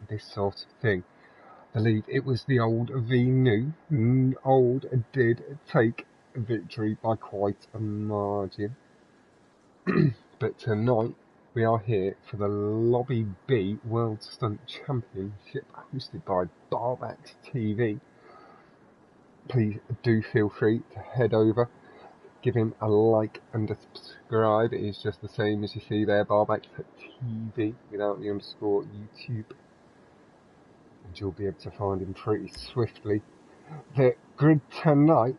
this sort of thing. I believe it was the old v new. Old did take victory by quite a margin. But tonight we are here for the Lobby B World Stunt Championship hosted by Barbaxtv. Please do feel free to head over, give him a like and a subscribe. It is just the same as you see there, Barbaxtv, without the underscore YouTube. And you'll be able to find him pretty swiftly. The grid tonight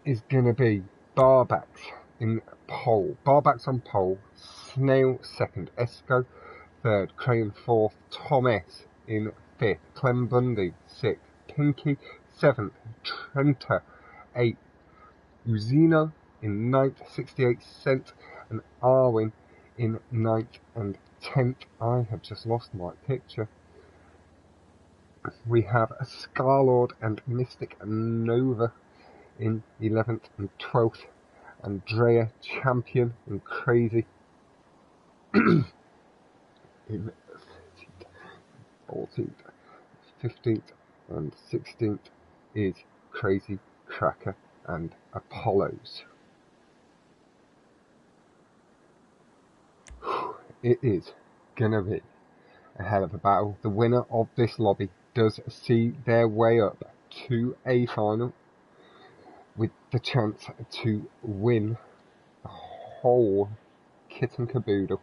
is going to be Barbax in pole, Barbax on pole, Snail second, Esco third, Crayon fourth, Tom S in fifth, Clem Bundy sixth, Pinky seventh, Trenta eighth, Uzino in ninth, 68 cent, and Arwin in ninth and 10th. I have just lost my picture. We have Scarlord and Mystic Nova in 11th and 12th. Andrea Champion and Crazy in 13th, 14th, 15th and 16th is Crazy Cracker and Apollos. It is gonna be a hell of a battle. The winner of this lobby does see their way up to a final with the chance to win a whole kit and caboodle.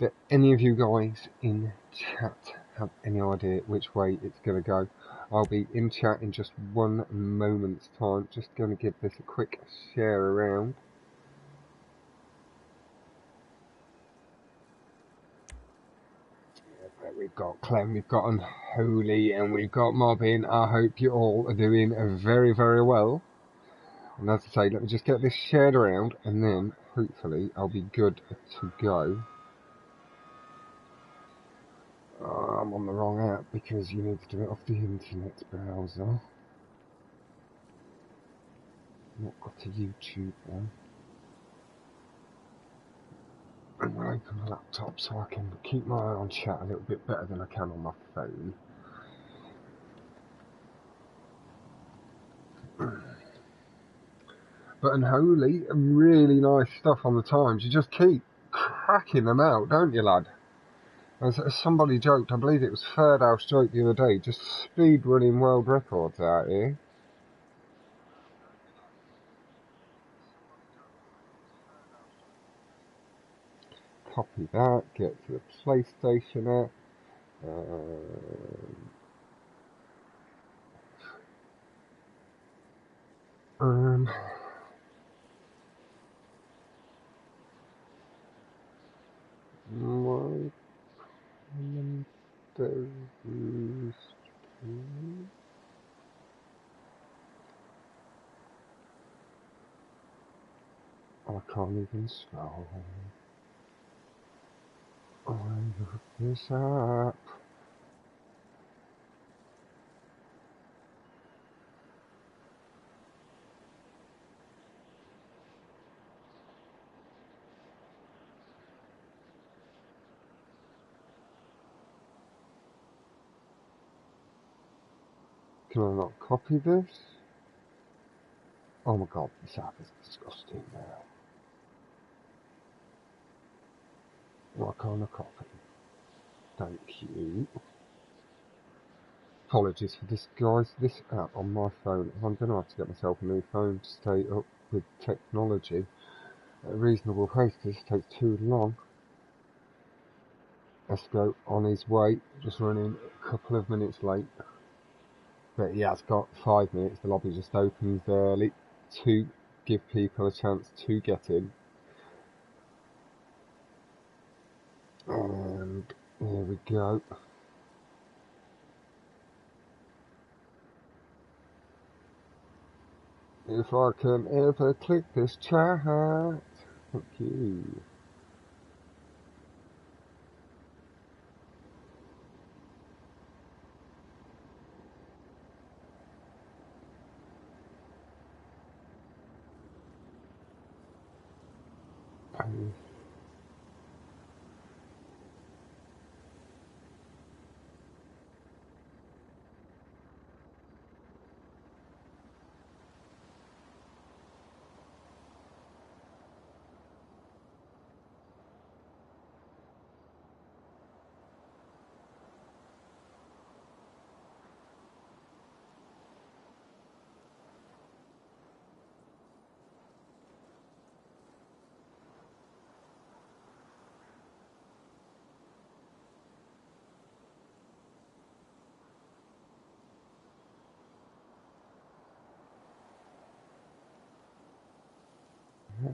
Do any of you guys in chat have any idea which way it's going to go? I'll be in chat in just one moment's time. Just going to give this a quick share around. We've got Clem, we've got Unholy, and we've got Mobbin. I hope you all are doing very, very well. And as I say, let me just get this shared around, and then hopefully I'll be good to go. I'm on the wrong app because you need to do it off the internet browser. Not got a YouTube one. I'm going to open the laptop so I can keep my eye on chat a little bit better than I can on my phone. But Unholy, really nice stuff on the times. You just keep cracking them out, don't you, lad? As somebody joked, I believe it was Third House joke the other day, just speed running world records out here. Copy that, get to the PlayStation app. My I can't even spell. I look this up. Can I not copy this? Oh my god, this app is disgusting now. Why can't I copy? Thank you. Apologies for this, guys. This app on my phone, I'm going to have to get myself a new phone to stay up with technology at a reasonable pace because this takes too long. Esco on his way, just running a couple of minutes late. But he has got 5 minutes. The lobby just opens early to give people a chance to get in. And here we go. If I can ever click this chat. Thank you.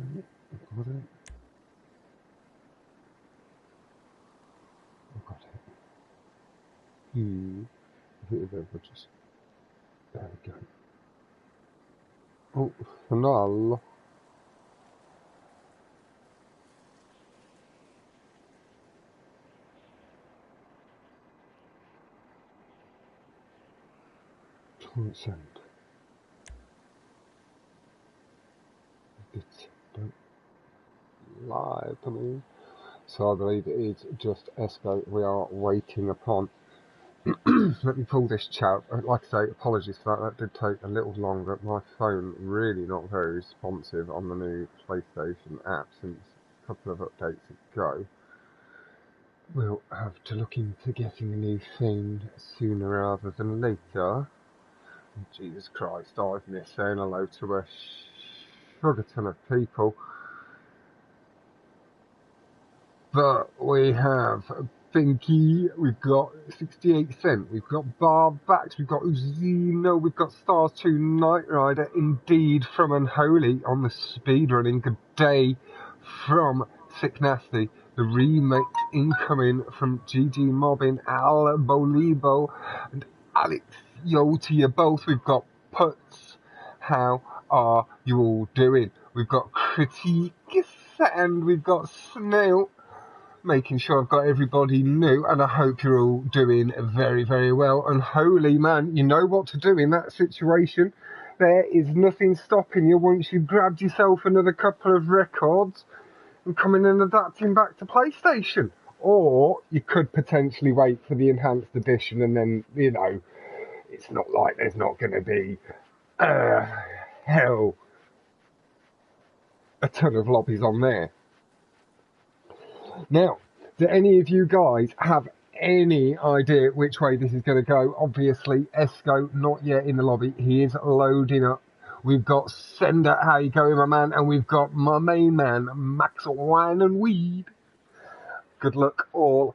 Got it. I got it. I think we'll just... There we go. Oh, final. Send. It don't lie to me. So I believe it is just Esco we are waiting upon. Let me pull this chat. Like I say, apologies for that. That did take a little longer. My phone really not very responsive on the new PlayStation app since a couple of updates ago. We'll have to look into getting a new theme sooner rather than later. Jesus Christ, I've missed saying hello to a sugar ton of people. But we have Binky, we've got 68 Cent, we've got Barbaxtv, we've got Uzino, we've got Stars 2 Night Rider, Indeed from Unholy on the speedrunning. Good day from Sick Nasty. The remake incoming from GG Mobbin, Al Bolibo, and Alex. Yo to you both. We've got Puts. How are you all doing? We've got Critiques and we've got Snail. Making sure I've got everybody new, and I hope you're all doing very, very well. And holy man, you know what to do in that situation. There is nothing stopping you once you've grabbed yourself another couple of records and coming and adapting back to PlayStation. Or you could potentially wait for the enhanced edition, and then, you know, it's not like there's not going to be, hell, a ton of lobbies on there. Now, do any of you guys have any idea which way this is going to go? Obviously, Esco not yet in the lobby. He is loading up. We've got Sender, how you going, my man? And we've got my main man, Max Wine and Weed. Good luck all.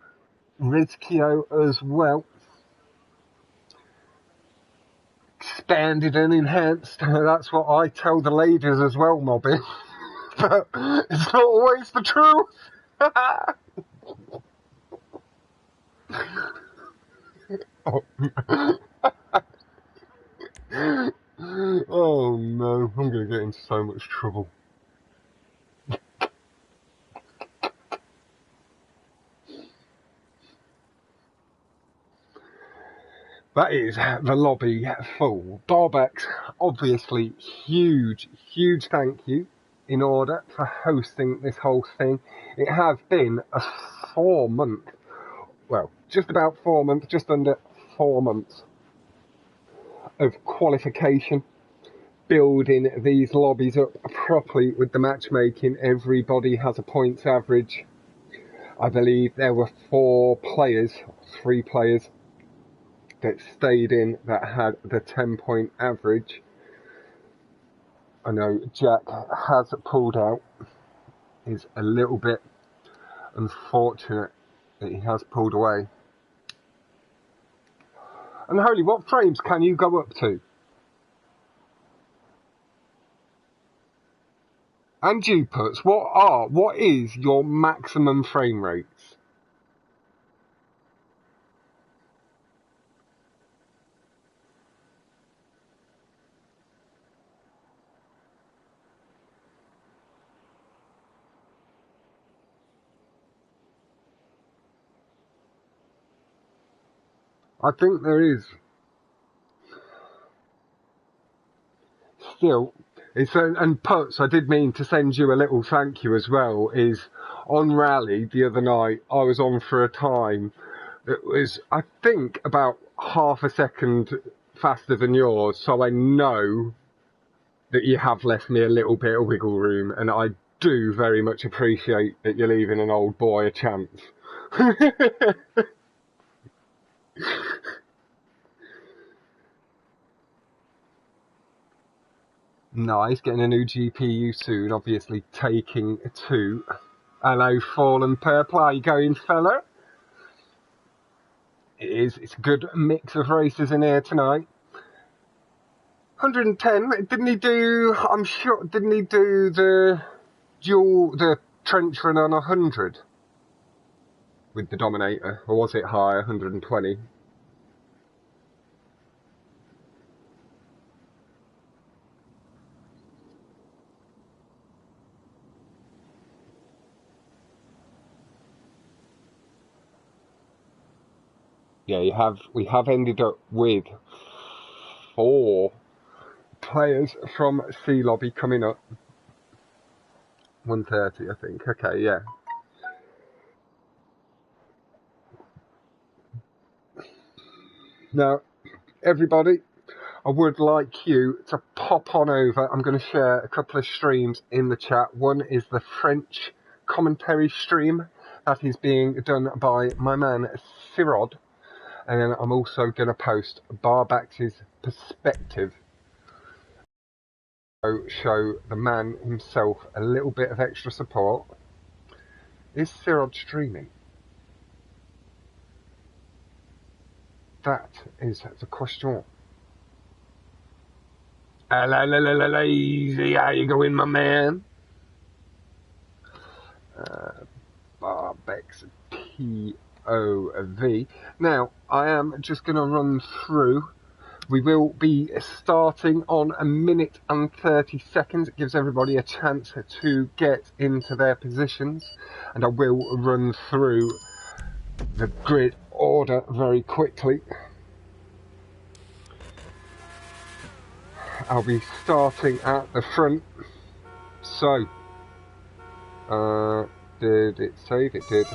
Rizkio as well. Expanded and enhanced. That's what I tell the ladies as well, Mobbin. But it's not always the truth. Oh no, I'm going to get into so much trouble. That is the lobby full. Barbax, obviously, huge thank you in order for hosting this whole thing. It has been a 4 month, well, just about 4 months, just under 4 months of qualification, building these lobbies up properly with the matchmaking. Everybody has a points average. I believe there were 3 players that stayed in that had the 10-point average. I know Jack has pulled out. It's a little bit unfortunate that he has pulled away. And Holy, what frames can you go up to? And you, Puts, what is your maximum frame rates? I think there is. Still, it's and Puts, I did mean to send you a little thank you as well, is on Rally the other night, I was on for a time that was, I think, about half a second faster than yours, so I know that you have left me a little bit of wiggle room, and I do very much appreciate that you're leaving an old boy a chance. Nice, getting a new GPU soon, obviously taking 2. Hello, Fallen Purple, how you going, fella? It's a good mix of races in here tonight. 110, didn't he do the the trench run on 100 with the Dominator, or was it higher, 120? Yeah, we have ended up with 4 players from C Lobby coming up. 130, I think. Okay, yeah. Now, everybody, I would like you to pop on over. I'm going to share a couple of streams in the chat. One is the French commentary stream that is being done by my man Sirod. And then I'm also going to post Barbax's perspective. So show the man himself a little bit of extra support. Is Sirod streaming? That is the question. Hello, easy. How you going, my man? Barbaxtv. Now, I am just going to run through. We will be starting on 1 minute and 30 seconds. It gives everybody a chance to get into their positions. And I will run through the grid order very quickly. I'll be starting at the front. So, did it save? It did.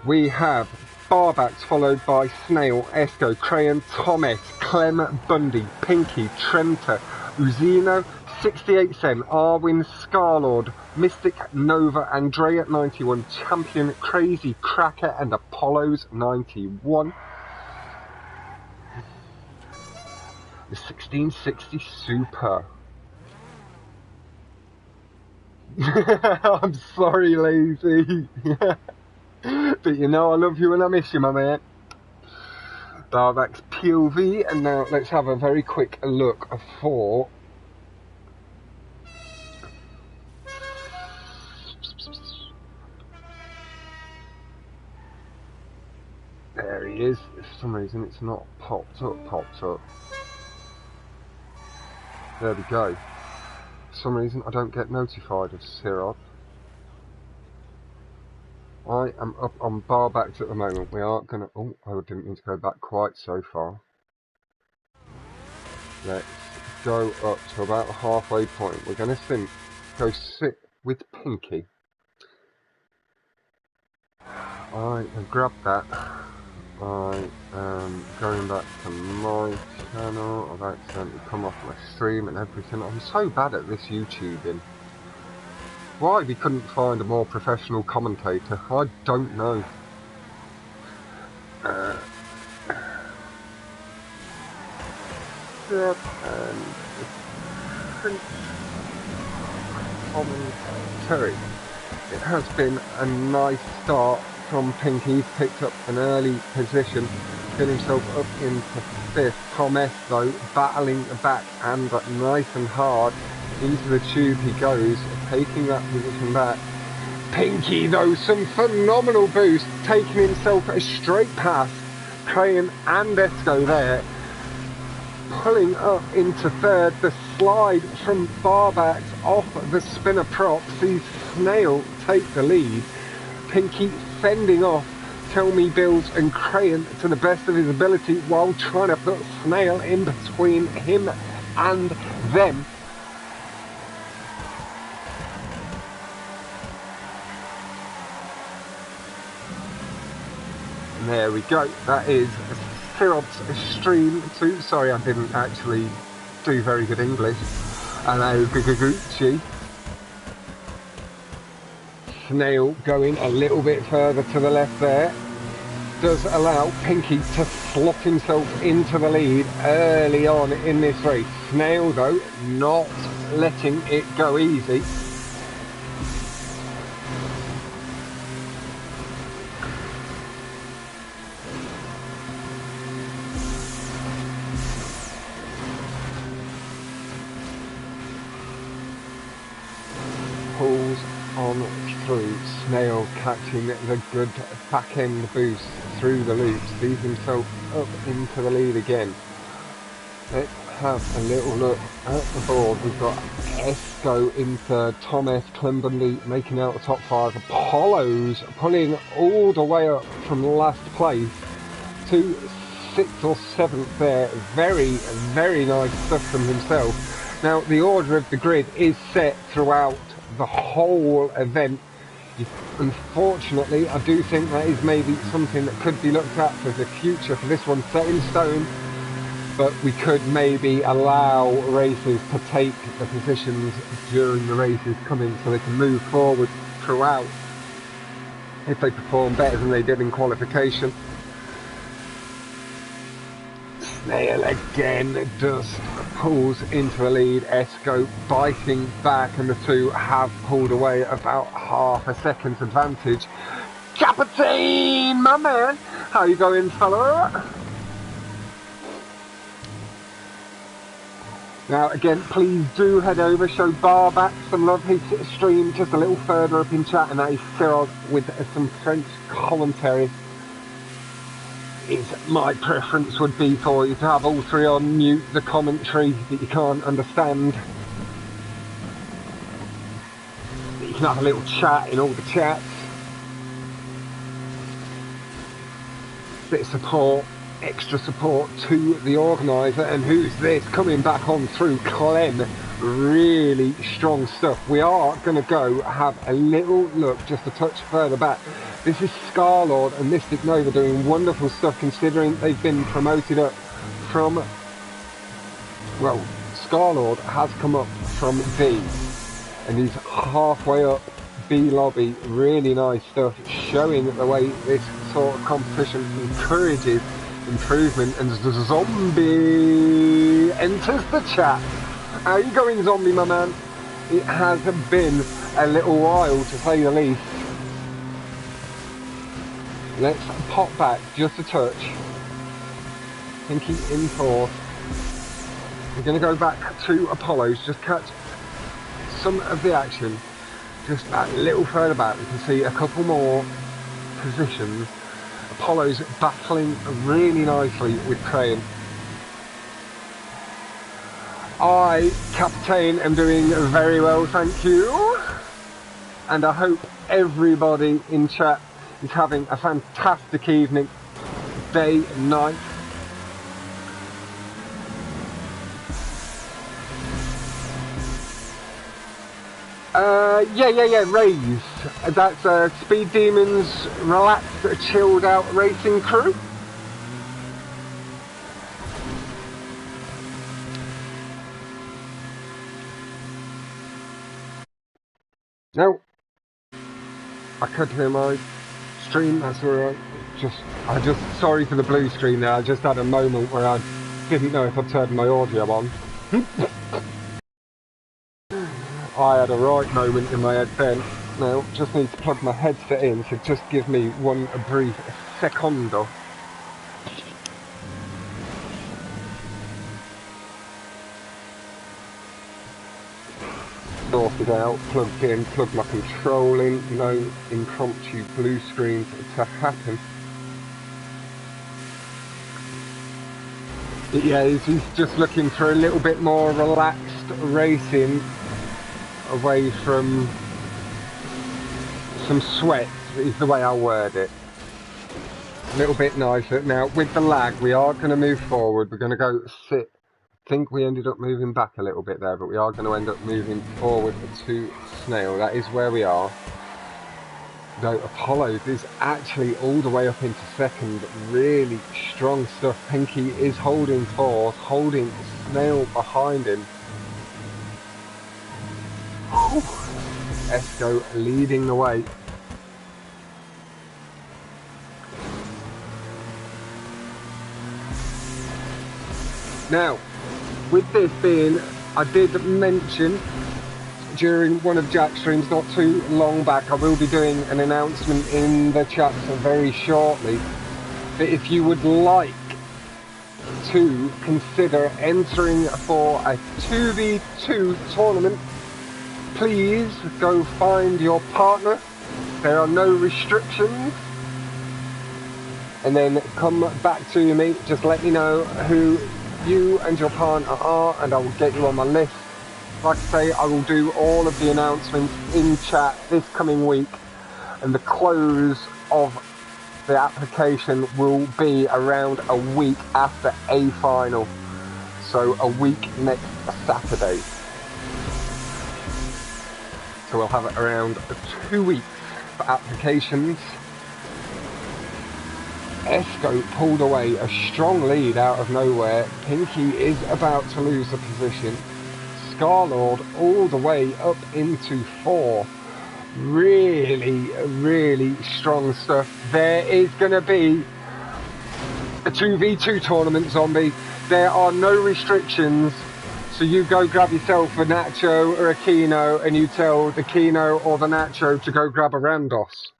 We have Barbax, followed by Snail, Esco, Crayon, Thomas, Clem, Bundy, Pinky, Trenta, Uzino, 68 Cent, Arwin, Scarlord, Mystic, Nova, Andrea 91, Champion, Crazy, Cracker, and Apollo's 91. The 1660 Super. I'm sorry, Lazy. But you know I love you and I miss you, my man. Barbax POV, and now let's have a very quick look for there he is. For some reason it's not popped up. There we go. For some reason I don't get notified of Sirod. I am up on Barbax at the moment. We are gonna. Oh, I didn't mean to go back quite so far. Let's go up to about the halfway point. We're gonna go sit with Pinky. I have grabbed that. I am going back to my channel. I've accidentally come off my stream and everything. I'm so bad at this YouTubing. Why we couldn't find a more professional commentator, I don't know. And commentary. It has been a nice start from Pinky. He's picked up an early position, getting himself up into 5th. Thomas, though, battling back and nice and hard. Into the tube he goes, taking that position back. Pinky, though, some phenomenal boost, taking himself a straight past Crayon and Esco there. Pulling up into 3rd, the slide from Barbax off the spinner prop sees Snail take the lead. Pinky fending off Tell Me Bills and Crayon to the best of his ability while trying to put Snail in between him and them. There we go, that is Sirod's stream too. Sorry, I didn't actually do very good English. Hello, Gucci. Snail going a little bit further to the left there. Does allow Pinky to slot himself into the lead early on in this race. Snail, though, not letting it go easy. Pulls through. Snail catching the good back end boost through the loops, leads himself up into the lead again. Let's have a little look at the board. We've got Esco in third, Tom S. Clembenley making out the top 5, Apollo's pulling all the way up from last place to 6th or 7th there. Very, very nice stuff from himself. Now, the order of the grid is set throughout the whole event. Unfortunately, I do think that is maybe something that could be looked at for the future, for this one set in stone, but we could maybe allow racers to take the positions during the races coming so they can move forward throughout if they perform better than they did in qualification. Snail again just pulls into the lead. Esco biting back, and the two have pulled away about half a second's advantage. Captain, my man, how you going, fella? Now again, please do head over, show Barbax some love. His stream just a little further up in chat, and that is Cyril with some French commentary. My preference would be for you to have all three on mute, the commentary that you can't understand. You can have a little chat in all the chats. Bit of support, extra support to the organiser. And who's this coming back on through? Clem. Really strong stuff. We are going to go have a little look just a touch further back. This is Scarlord and Mystic Nova doing wonderful stuff, considering they've been promoted up from, well, Scarlord has come up from B and he's halfway up B lobby. Really nice stuff, showing the way this sort of competition encourages improvement. And the Zombie enters the chat. How you going, Zombie, my man? It has been a little while, to say the least. Let's pop back just a touch. Pinky in fourth. We're going to go back to Apollo's, just catch some of the action. Just a little further back, we can see a couple more positions. Apollo's battling really nicely with Crayon. I, Captain, am doing very well, thank you. And I hope everybody in chat is having a fantastic evening, day, night. Yeah, Rays. That's Speed Demons relaxed, chilled out racing crew. Now, I could hear my stream, that's alright. I just, sorry for the blue screen there, I just had a moment where I didn't know if I turned my audio on. I had a right moment in my head then. Now, just need to plug my headset in, so just give me one brief secondo. Sorted out, plugged in, plugged my control in, no impromptu blue screens to happen. Yeah, he's just looking for a little bit more relaxed racing, away from some sweat, is the way I'll word it. A little bit nicer. Now, with the lag, we are going to move forward. We're going to go sit. I think we ended up moving back a little bit there, but we are going to end up moving forward to Snail. That is where we are. Though Apollo is actually all the way up into second. Really strong stuff. Pinky is holding fourth, holding Snail behind him. Whew. Esco leading the way. Now, with this being, I did mention during one of Jack's streams not too long back, I will be doing an announcement in the chat very shortly, that if you would like to consider entering for a 2v2 tournament, please go find your partner there are no restrictions. And then come back to me, just let me know who you and your partner are, and I will get you on my list. Like I say, I will do all of the announcements in chat this coming week, and the close of the application will be around a week after a final, so a week next Saturday. So we'll have it around 2 weeks for applications. Esco pulled away a strong lead out of nowhere. Pinky is about to lose the position. Scarlord all the way up into 4. Really strong stuff. There is going to be a 2v2 tournament, Zombie. There are no restrictions. So you go grab yourself a Nacho or a Kino, and you tell the Kino or the Nacho to go grab a Randos.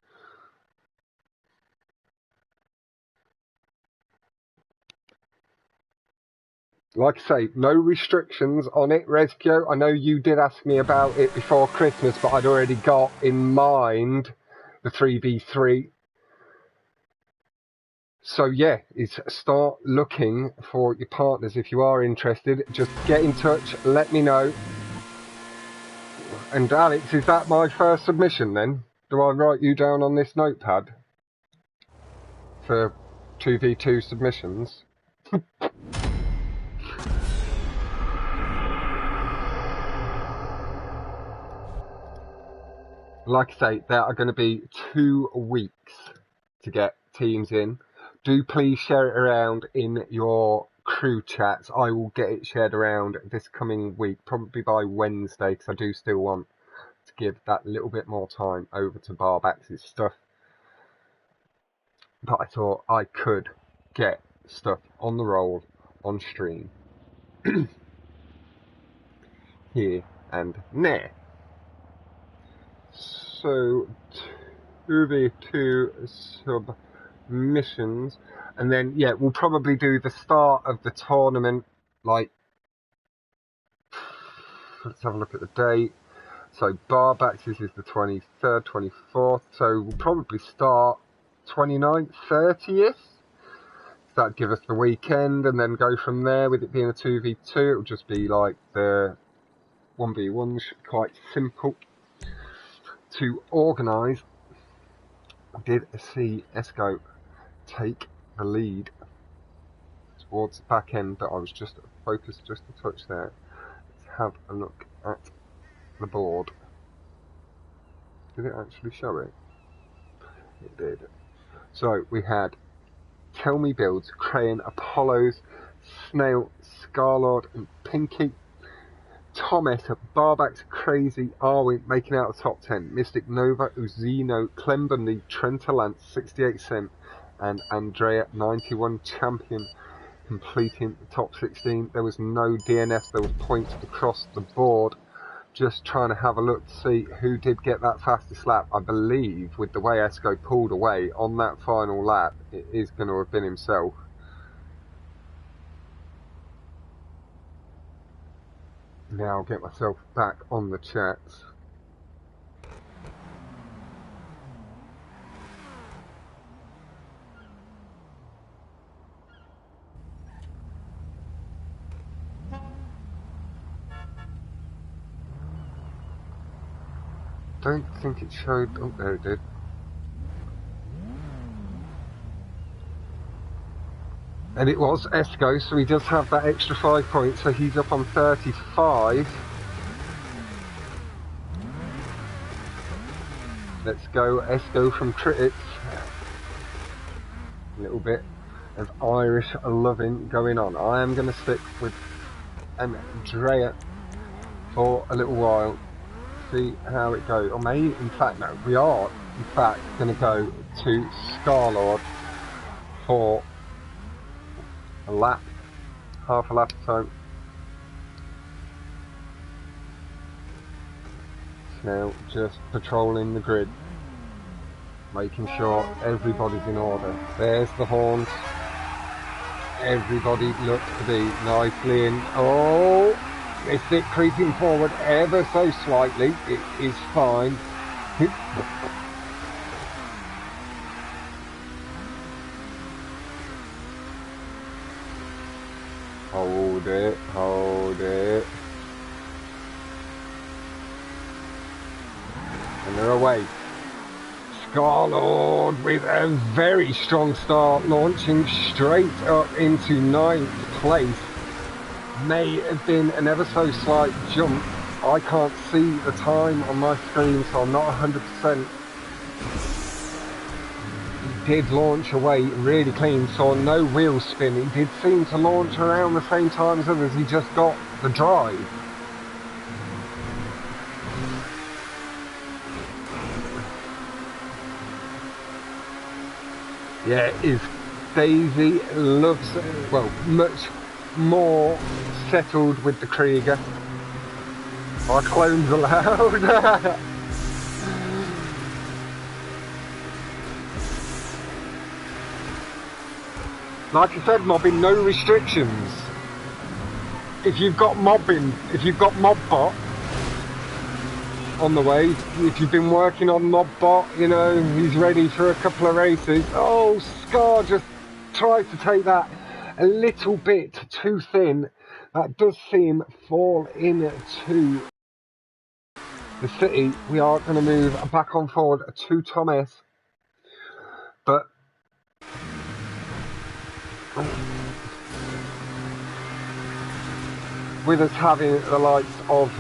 Like I say, no restrictions on it, Rezkio. I know you did ask me about it before Christmas, but I'd already got in mind the 3v3. So yeah, it's start looking for your partners if you are interested. Just get in touch, let me know. And Alex, is that my first submission then? Do I write you down on this notepad for 2v2 submissions? Like I say, there are going to be 2 weeks to get teams in. Do please share it around in your crew chats. I will get it shared around this coming week, probably by Wednesday, because I do still want to give that little bit more time over to Barbax's stuff. But I thought I could get stuff on the roll, on stream, here and there. So 2v2 submissions, and then yeah, we'll probably do the start of the tournament, like, let's have a look at the date. So Barbax's is the 23rd, 24th, so we'll probably start 29th, 30th. That'd give us the weekend, and then go from there. With it being a 2v2, it'll just be like the 1v1, should be quite simple to organise. I did see Esco take the lead towards the back end, but I was just focused just a touch there. Let's have a look at the board. Did it actually show it? It did. So we had Tell Me Builds, Crayon, Apollos, Snail, Scarlord and Pinky. Thomas, Barbax, Crazy, Arwin making out of top 10. Mystic Nova, Uzino, Clembundy, Trentalance, 68 Cent, and Andrea, 91 Champion, completing the top 16. There was no DNS, there was points across the board. Just trying to have a look to see who did get that fastest lap. I believe with the way Esco pulled away on that final lap, it is going to have been himself. Now I'll get myself back on the chats. Don't think it showed. Oh, there it did. And it was Esco, so he does have that extra 5 points, so he's up on 35. Let's go Esco from Tritix. A little bit of Irish loving going on. I am going to stick with Andrea for a little while, see how it goes. Or maybe, in fact, no, we are, in fact, going to go to Scarlord for a lap, half a lap or so. Now just patrolling the grid, making sure everybody's in order. There's the horns. Everybody looks to be nicely in. Oh, missed it, creeping forward ever so slightly. It is fine. Hold it, hold it. And they're away. Scarlord with a very strong start, launching straight up into 9th place. May have been an ever so slight jump. I can't see the time on my screen, so I'm not 100%. He did launch away really clean, saw no wheel spin. He did seem to launch around the same time as others. He just got the drive. Yeah, is Daisy loves, well, much more settled with the Krieger. Our clones allowed. Like I said, mobbing, no restrictions. If you've got mobbing, if you've got mobbot on the way, if you've been working on mobbot, you know, he's ready for a couple of races. Oh, Scar just tries to take that a little bit too thin. That does seem fall into the city. We are going to move back on forward to Thomas, but with us having the likes of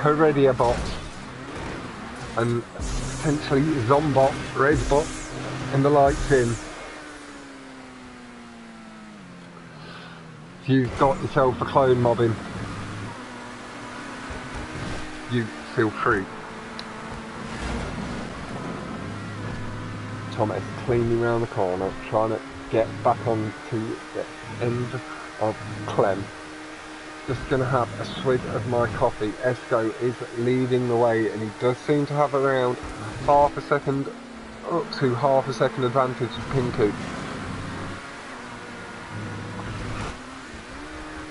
Heredia Bot and potentially Zombot, Redbot and the likes in, if you've got yourself a clone mobbing, you feel free. Thomas cleanly round the corner, trying to get back onto the end of Clem. Just going to have a swig of my coffee. Esco is leading the way, and he does seem to have around half a second, up to half a second advantage of Pinku.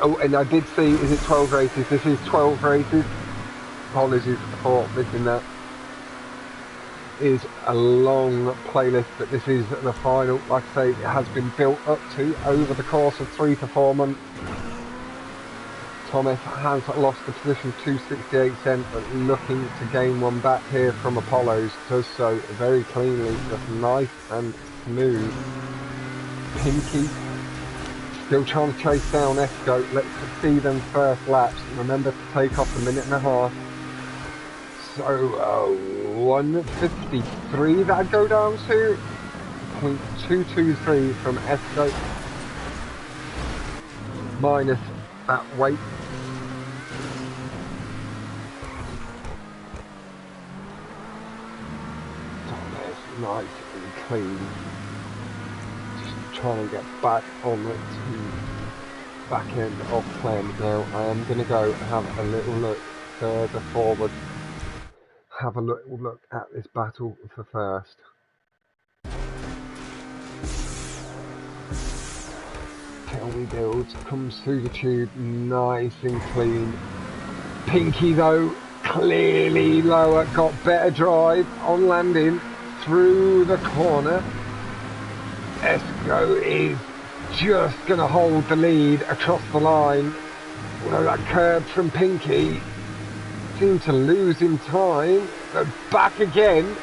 Oh, and I did see, is it 12 races? This is 12 races. Apologies for missing that. Is a long playlist, but this is the final. Like I say, it has been built up to over the course of 3 to 4 months. Thomas has lost the position 268 cent, but looking to gain one back here from Apollo's. Does so very cleanly, just nice and smooth. Pinky still trying to chase down Esco. Let's see them first laps. Remember to take off a minute and a half. So 153 that'd go down to 0.223 from Esco, minus that weight. Nice and clean. Just trying to get back on the back end of Clem. Now I am going to go have a little look further forward. Have a little look at this battle for first. Kelly Builds comes through the tube nice and clean. Pinky though clearly lower, got better drive on landing. Through the corner, Esco is just going to hold the lead across the line. Although that curb from Pinky seemed to lose in time, but back again,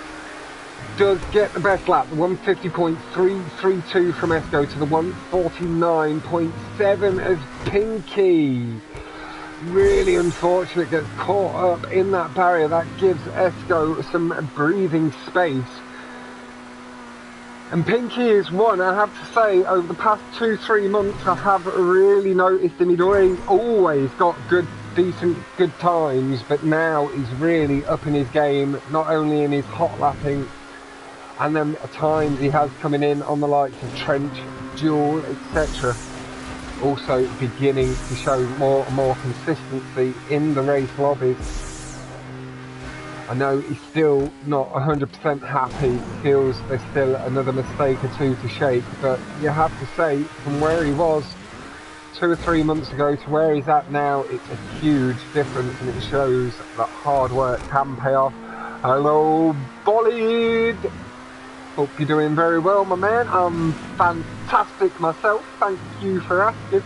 does get the best lap, the 150.332 from Esco to the 149.7 as Pinky. Really unfortunate, gets caught up in that barrier. That gives Esco some breathing space. And Pinky is one, I have to say, over the past 2-3 months, I have really noticed him. He'd always got decent times, but now he's really up in his game, not only in his hot lapping, and then at times he has coming in on the likes of Trench, Jewel, etc. Also beginning to show more and more consistency in the race lobbies. I know he's still not 100% happy, feels there's still another mistake or two to shake, but you have to say, from where he was 2 or 3 months ago to where he's at now, it's a huge difference, and it shows that hard work can pay off. Hello, Bolide! Hope you're doing very well, my man. I'm fantastic myself, thank you for asking.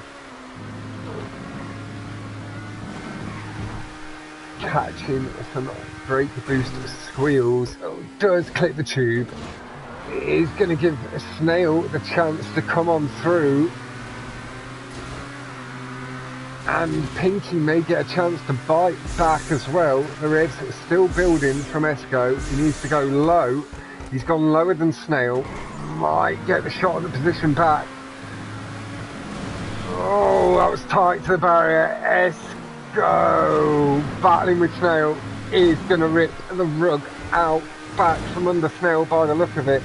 catching some brake boost squeals. Oh, does clip the tube. It is going to give Snail the chance to come on through. And Pinky may get a chance to bite back as well. The red's still building from Esco. He needs to go low. He's gone lower than Snail. Might get the shot of the position back. Oh, that was tight to the barrier. Esco battling with Snail is going to rip the rug out back from under Snail by the look of it.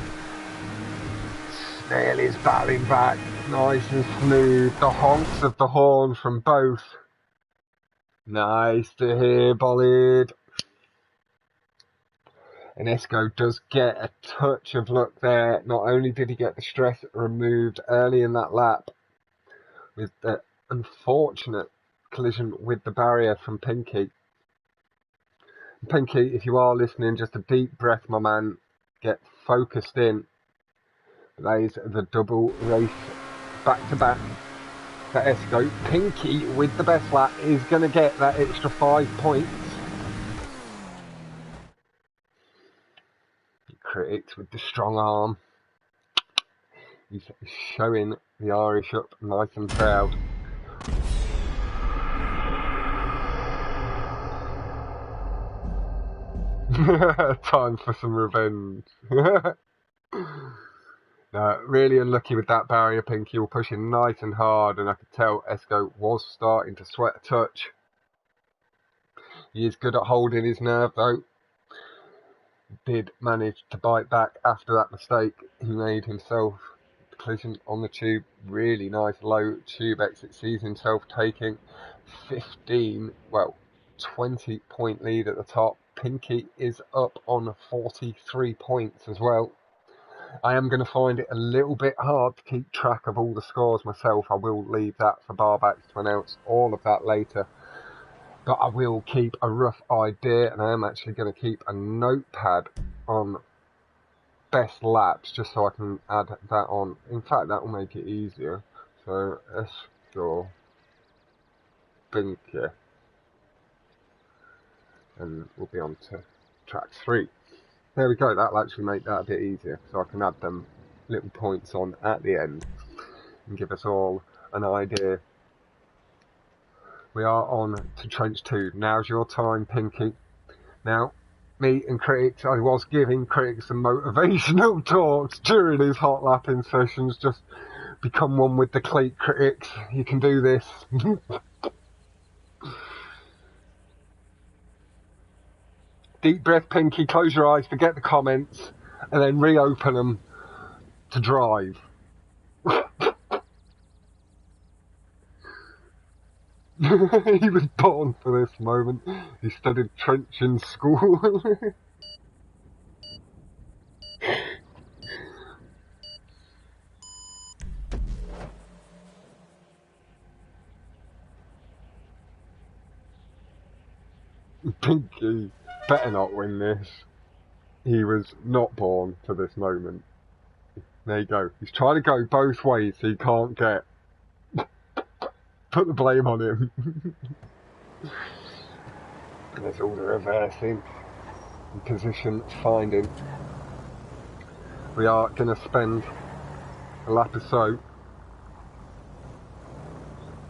Snail is battling back. Nice and smooth. The honks of the horn from both. Nice to hear, Bolide. And Esco does get a touch of luck there. Not only did he get the stress removed early in that lap with the unfortunate collision with the barrier from Pinky. Pinky, if you are listening, just a deep breath, my man. Get focused in. That is the double race back-to-back for Esco. Pinky with the best lap is going to get that extra 5 points. Critics with the strong arm. He's showing the Irish up nice and proud. Time for some revenge. No, really unlucky with that barrier, Pinky. We're pushing nice and hard, and I could tell Esco was starting to sweat a touch. He is good at holding his nerve, though. Did manage to bite back after that mistake he made himself. The collision on the tube, really nice low tube exit, sees himself taking 20 point lead at the top. Pinky is up on 43 points as well. I am going to find it a little bit hard to keep track of all the scores myself. I will leave that for Barbax to announce all of that later. But I will keep a rough idea, and I am actually going to keep a notepad on best laps just so I can add that on. In fact, that will make it easier. So let's go Pinky. And we'll be on to track 3. There we go, that'll actually make that a bit easier, so I can add them little points on at the end and give us all an idea. We are on to trench 2. Now's your time, Pinky. Now, me and Critics, I was giving Critics some motivational talks during his hot lapping sessions. Just become one with the cleat, Critics. You can do this. Deep breath, Pinky, close your eyes, forget the comments, and then reopen them to drive. He was born for this moment. He studied trench in school. Pinky better not win this. He was not born for this moment. There you go. He's trying to go both ways, so he can't get. Put the blame on him. There's all the reversing and position finding. We are going to spend a lap or so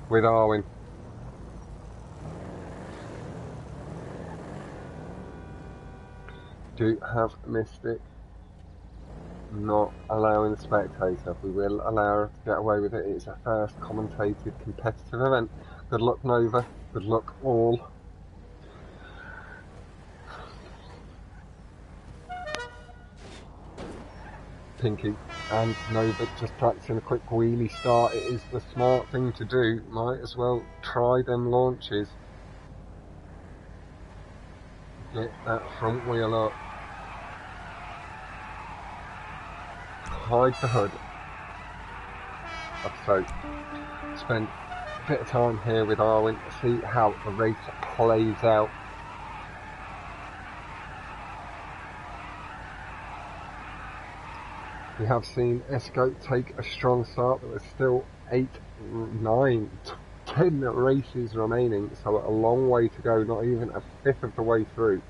with Arwen. Do have Mystic not allowing the spectator. We will allow her to get away with it. It's a first commentated competitive event. Good luck, Nova. Good luck, all. Pinky and Nova just practicing a quick wheelie start. It is the smart thing to do. Might as well try them launches. Get that front wheel up. Hide the hood. So, spend a bit of time here with Arwen to see how the race plays out. We have seen Esco take a strong start, but there's still 8, 9, 10 races remaining, so a long way to go, not even a fifth of the way through.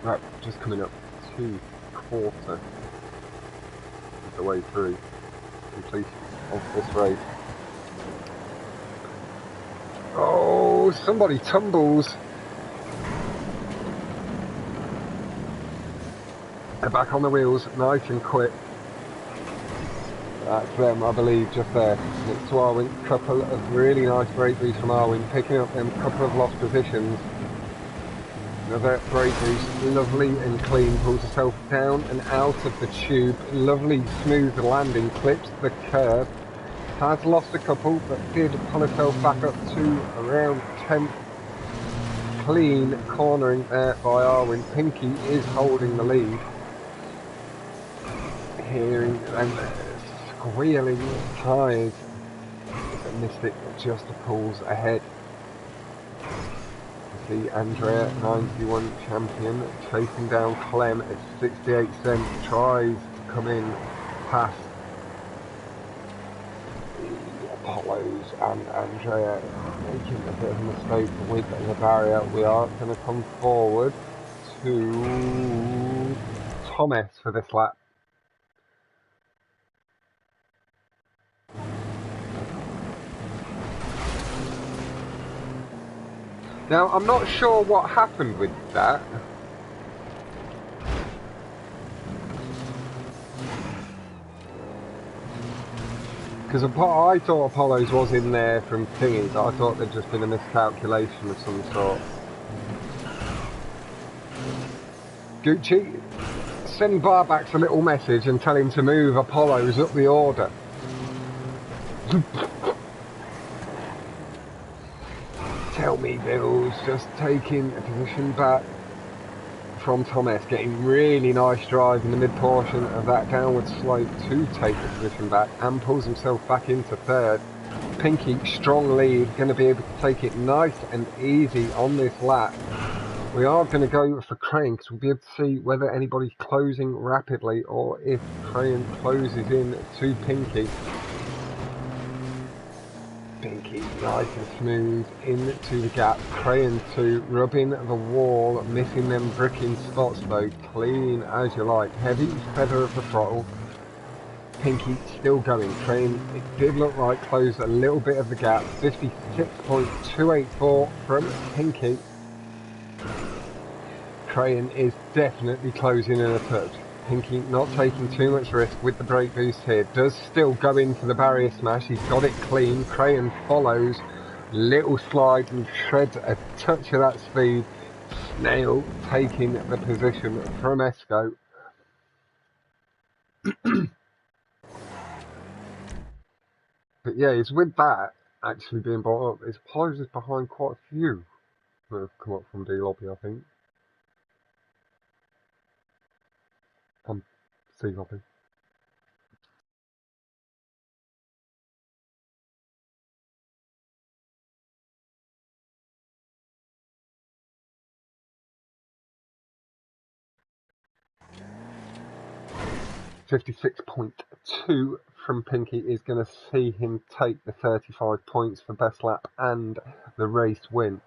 Right, just coming up to quarter of the way through completion of this race. Oh, somebody tumbles. They're back on the wheels, nice and quick. That's them, I believe, just there. Next to Arwin, couple of really nice brake boosts from Arwin, picking up them couple of lost positions. Another brake boost, lovely and clean, pulls herself down and out of the tube. Lovely smooth landing, clips the curb. Has lost a couple, but did pull herself back up to around 10th. Clean cornering there by Arwin. Pinky is holding the lead. Hearing them squealing tyres. Mystic just pulls ahead. See Andrea, 91 champion, chasing down Clem at 68 cent, tries to come in past the Apollos, and Andrea making a bit of a mistake with the barrier. We are going to come forward to Thomas for this lap. Now, I'm not sure what happened with that. Because I thought Apollo's was in there from thingies. I thought there'd just been a miscalculation of some sort. Gucci, send Barbax a little message and tell him to move Apollo's up the order. Tell me Bill's just taking a position back from Thomas, getting really nice drive in the mid portion of that downward slope to take the position back, and pulls himself back into third. Pinky, strong lead, going to be able to take it nice and easy on this lap. We are going to go for Crane because we'll be able to see whether anybody's closing rapidly or if Crane closes in to Pinky. Pinky, nice and smooth into the gap. Crane 2, rubbing the wall, missing them bricking spots though. Clean as you like. Heavy feather of the throttle. Pinky still going. Crane, it did look like closed a little bit of the gap. 56.284 from Pinky. Crane is definitely closing in a touch. Pinky not taking too much risk with the brake boost here. Does still go into the barrier smash. He's got it clean. Crane follows. Little slide and shreds a touch of that speed. Snail taking the position from Esco. But yeah, it's with that actually being brought up. It's Apollo's is behind quite a few that have come up from D Lobby, I think. C Lobby. 56.2 from Pinky is going to see him take the 35 points for best lap and the race win.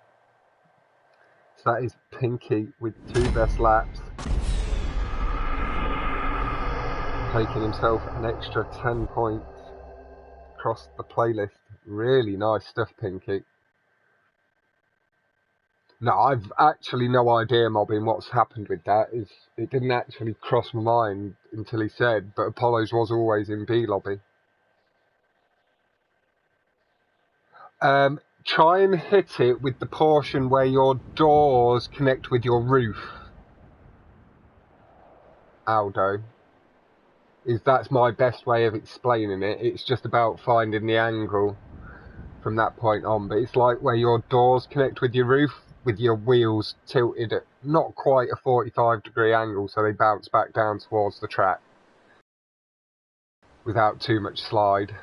So that is Pinky with 2 best laps, taking himself an extra 10 points across the playlist. Really nice stuff, Pinky. No, I've actually no idea, Mobbin, what's happened with that. It didn't actually cross my mind until he said, but Apollo's was always in B Lobby. Try and hit it with the portion where your doors connect with your roof, Aldo. That's my best way of explaining it. It's just about finding the angle from that point on, but it's like where your doors connect with your roof, with your wheels tilted at not quite a 45-degree angle, so they bounce back down towards the track without too much slide.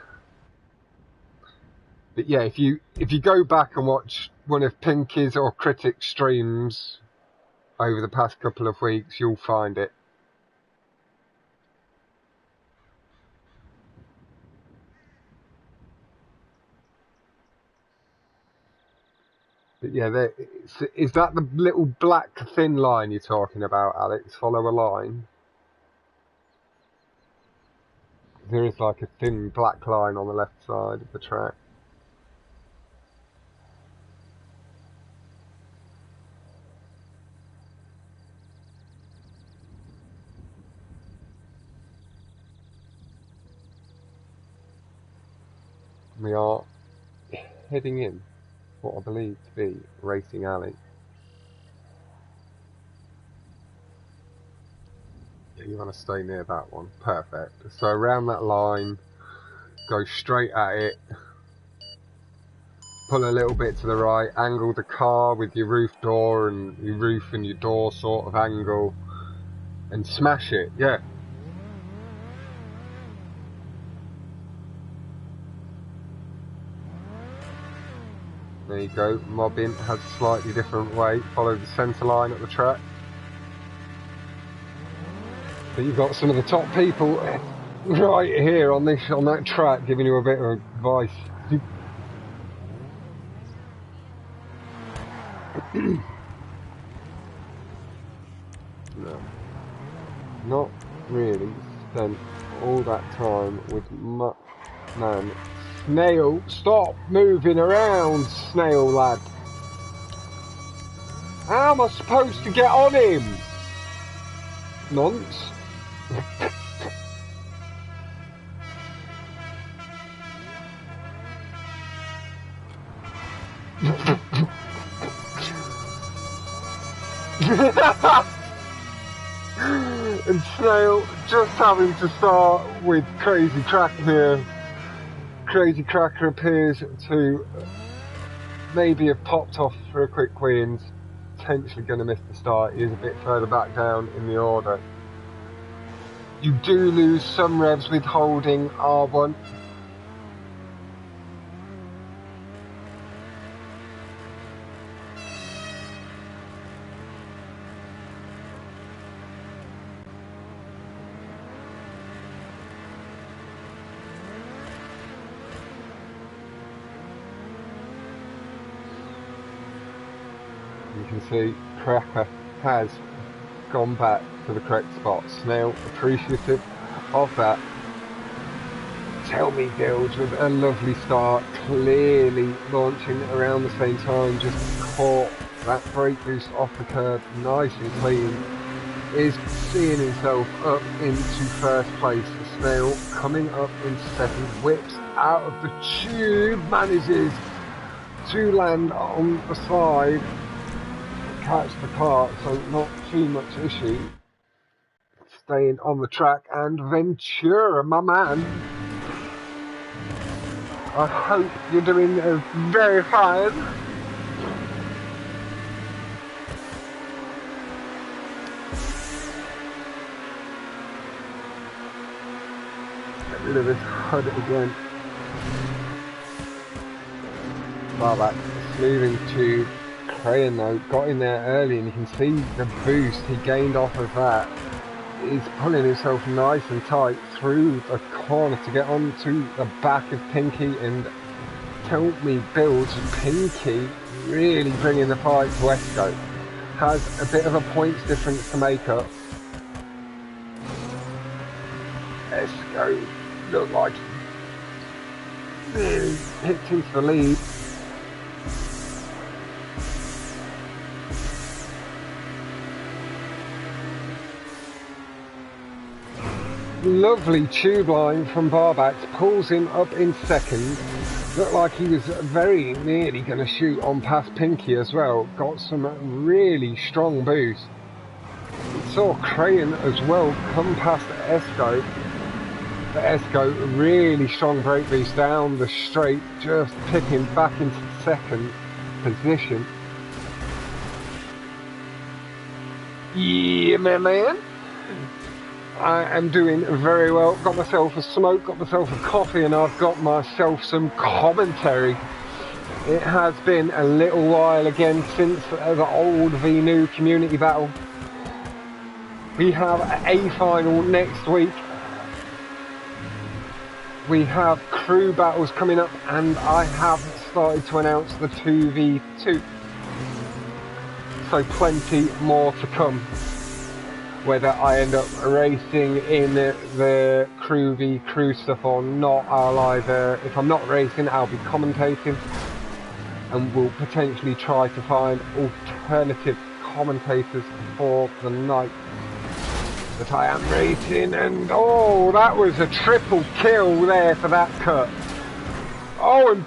But yeah, if you go back and watch one of Pinky's or Critic's streams over the past couple of weeks, you'll find it. But yeah, is that the little black thin line you're talking about, Alex? Follow a line. There is like a thin black line on the left side of the track. We are heading in what I believe to be Racing Alley. Yeah, you want to stay near that one. Perfect. So around that line, go straight at it, pull a little bit to the right, angle the car with your roof door and your roof and your door sort of angle, and smash it. Yeah. There you go. Mobbing has a slightly different way. Follow the centre line at the track. But you've got some of the top people right here on that track giving you a bit of advice. No, not really spent all that time with much man. Snail, stop moving around, Snail lad. How am I supposed to get on him? Nonce. And Snail just having to start with Crazy Cracker here. Crazy Cracker appears to maybe have popped off for a quick win. Potentially going to miss the start. He is a bit further back down in the order. You do lose some revs with holding R1. You can see Cracker has gone back to the correct spot. Snail appreciative of that. Tell Me Girls with a lovely start, clearly launching around the same time, just caught that brake boost off the curb nice and clean, is seeing himself up into first place. The Snail coming up in second, whips out of the tube, manages to land on the side, catch the car, so not too much issue. Staying on the track, and Ventura, my man, I hope you're doing very fine. Get rid of this hood again. Barbax moving to Crayon though, got in there early, and you can see the boost he gained off of that. He's pulling himself nice and tight through the corner to get onto the back of Pinky, and Tell Me Builds Pinky really bringing the fight to Esco. Has a bit of a points difference to make up. Esco looked like really picked into the lead. Lovely tube line from Barbax, pulls him up in second. Looked like he was very nearly going to shoot on past Pinky as well. Got some really strong boost. Saw Crayon as well come past Esco. But Esco, really strong brake boost down the straight, just tipping back into second position. Yeah, my man. I am doing very well. Got myself a smoke, got myself a coffee, and I've got myself some commentary. It has been a little while again since the old v new community battle. We have a final next week. We have crew battles coming up, and I have started to announce the 2v2. also plenty more to come. Whether I end up racing in the crew v crew stuff or not, I'll either, if I'm not racing, I'll be commentating, and we'll potentially try to find alternative commentators for the night that I am racing. And oh, that was a triple kill there for that cut. Oh, and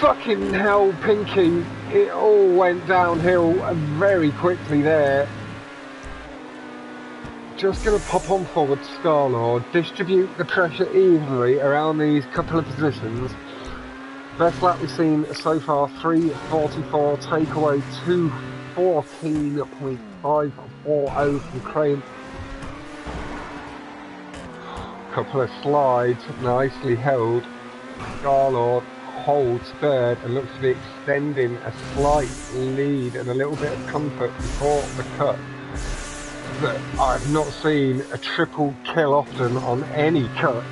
fucking hell, Pinky, it all went downhill very quickly there. Just going to pop on forward Star-Lord, distribute the pressure evenly around these couple of positions. Best lap we've seen so far, 3:44, takeaway 2:14.540 from Crane. Couple of slides, nicely held. Star-Lord holds third and looks to be extending a slight lead and a little bit of comfort before the cut. But I've not seen a triple kill often on any cuts.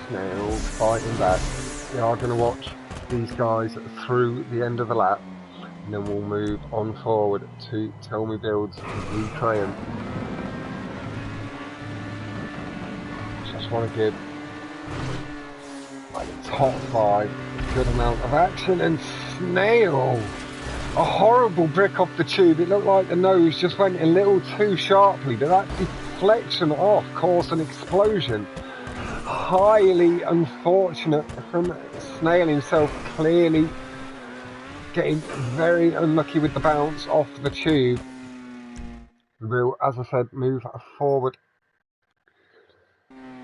Snail fighting back. We are going to watch these guys through the end of the lap, and then we'll move on forward to Tell Me Builds v Crayon. Just want to give like the top 5 a good amount of action. And Snail, a horrible brick off the tube. It looked like the nose just went a little too sharply, but that deflection off caused an explosion. Highly unfortunate from Snail himself, clearly getting very unlucky with the bounce off the tube. We'll, as I said, move forward,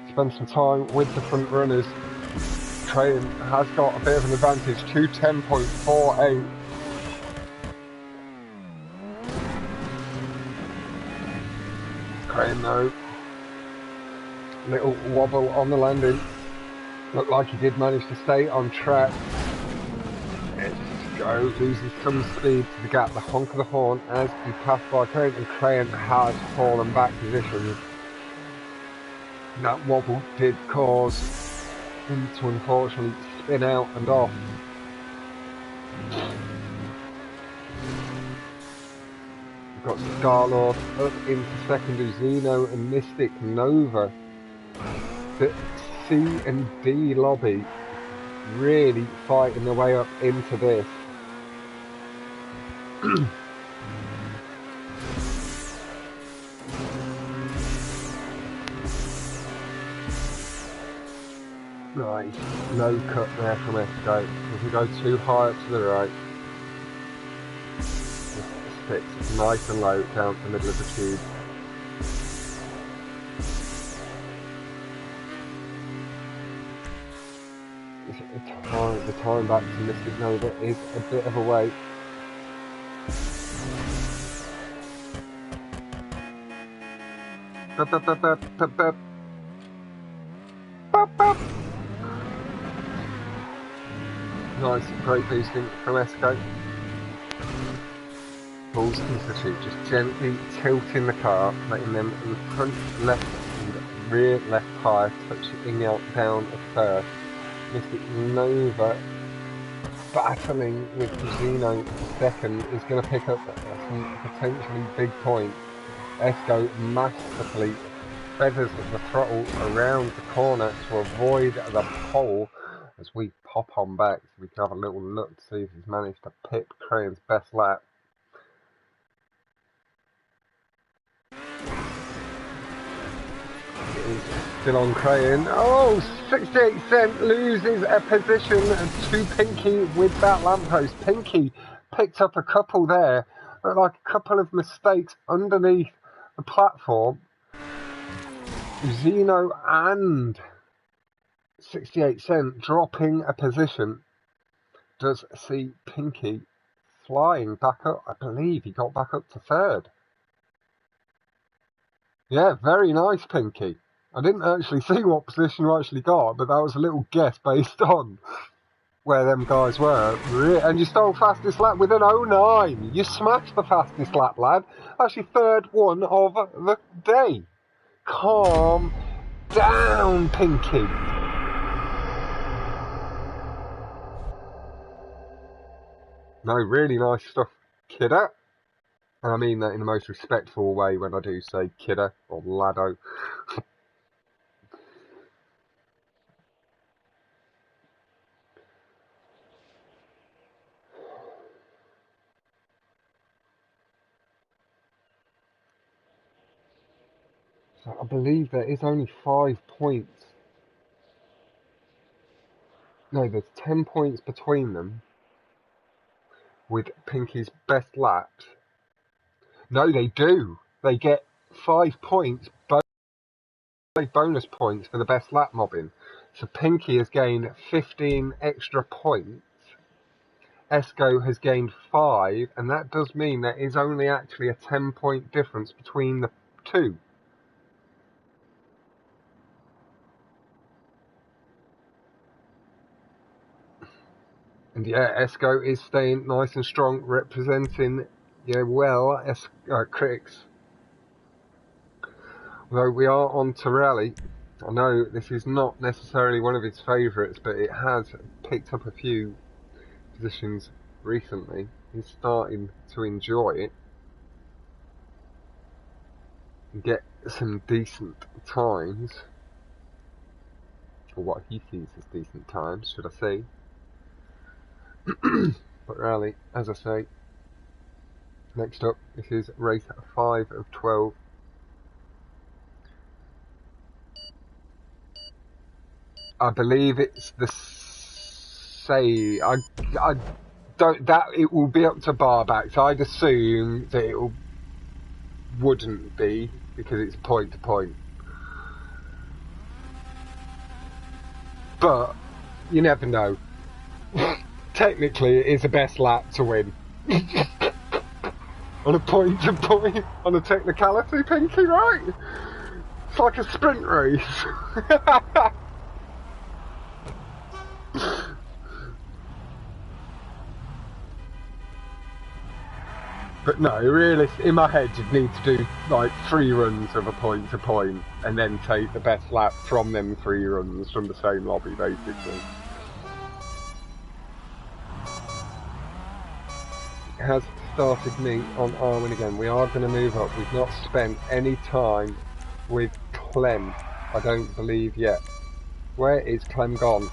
spend some time with the front runners. Train has got a bit of an advantage, 2:10.48. Crane though, little wobble on the landing. Looked like he did manage to stay on track. Let's go, loses some speed to the gap. The honk of the horn as he passed by Crane, and Crane has fallen back positions. That wobble did cause him to unfortunately spin out and off. We've got Star-Lord up into secondary, Xeno and Mystic Nova. The C and D lobby really fighting their way up into this. Nice, no cut there from Escape. Doesn't go too high up to the right. Just sits nice and low down the middle of the tube. The time back to Mystic Nova is a bit of a wait. Nice, great boosting from Esco. Pulls into the tube, just gently tilting the car, letting them in front left and rear left tyre touching out down at first. Mystic Nova battling with Xeno second is going to pick up some potentially big points. Esco masterfully feathers the throttle around the corner to avoid the pole as we pop on back, so we can have a little look to see if he's managed to pip Crane's best lap. It is still on Crane. Oh, 68 Cent loses a position to Pinky with that lamppost. Pinky picked up a couple there, but like a couple of mistakes underneath the platform. Xeno and 68 Cent dropping a position does see Pinky flying back up. I believe he got back up to third. Yeah, very nice, Pinky. I didn't actually see what position you actually got, but that was a little guess based on where them guys were, and you stole fastest lap with an 09. You smashed the fastest lap, lad. That's your third one of the day. Calm down, Pinky. No, really nice stuff, kidder. And I mean that in the most respectful way when I do say kidder or laddo. So I believe there is only 5 points. No, there's 10 points between them with Pinky's best laps. No, they do. They get 5 points, 5 bonus points for the best lap mobbing. So Pinky has gained 15 extra points. Esco has gained 5, and that does mean there is only actually a 10-point difference between the two. And yeah, Esco is staying nice and strong, representing, critics. Although we are on Torelli, I know this is not necessarily one of its favourites, but it has picked up a few positions recently. He's starting to enjoy it and get some decent times, or what he sees as decent times, should I say. But really, as I say, next up, this is race 5 of 12. I believe it's the I don't, that it will be up to Barbax. I'd assume that it wouldn't be, because it's point to point. But you never know. Technically, it is the best lap to win. On a point to point, on a technicality, Pinky, right? It's like a sprint race. But no, really, in my head, you'd need to do like 3 runs of a point to point, and then take the best lap from them 3 runs from the same lobby, basically. It has started me on Arwen again. We are going to move up. We've not spent any time with Clem, I don't believe yet. Where is Clem gone?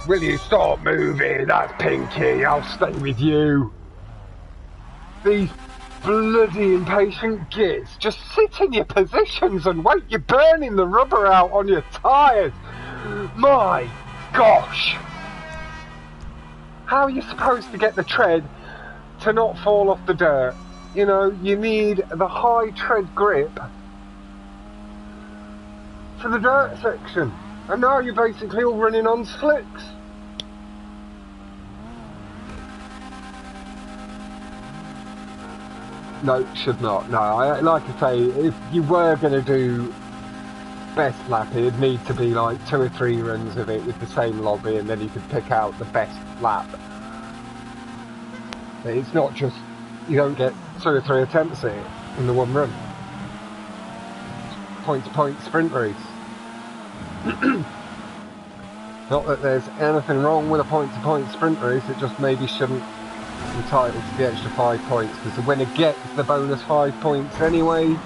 Will you stop moving? That's Pinky. I'll stay with you. These bloody impatient gits. Just sit in your positions and wait. You're burning the rubber out on your tyres. My gosh. How are you supposed to get the tread to not fall off the dirt? You know, you need the high tread grip for the dirt section. And now you're basically all running on slicks. No, should not. No, like I say, if you were going to do best lap, it'd need to be like 2 or 3 runs of it with the same lobby, and then you could pick out the best lap. But it's not just, you don't get 2 or 3 attempts at it in the one run. Point to point sprint race. Not that there's anything wrong with a point to point sprint race, it just maybe shouldn't be entitled to the extra 5 points, because the winner gets the bonus 5 points anyway.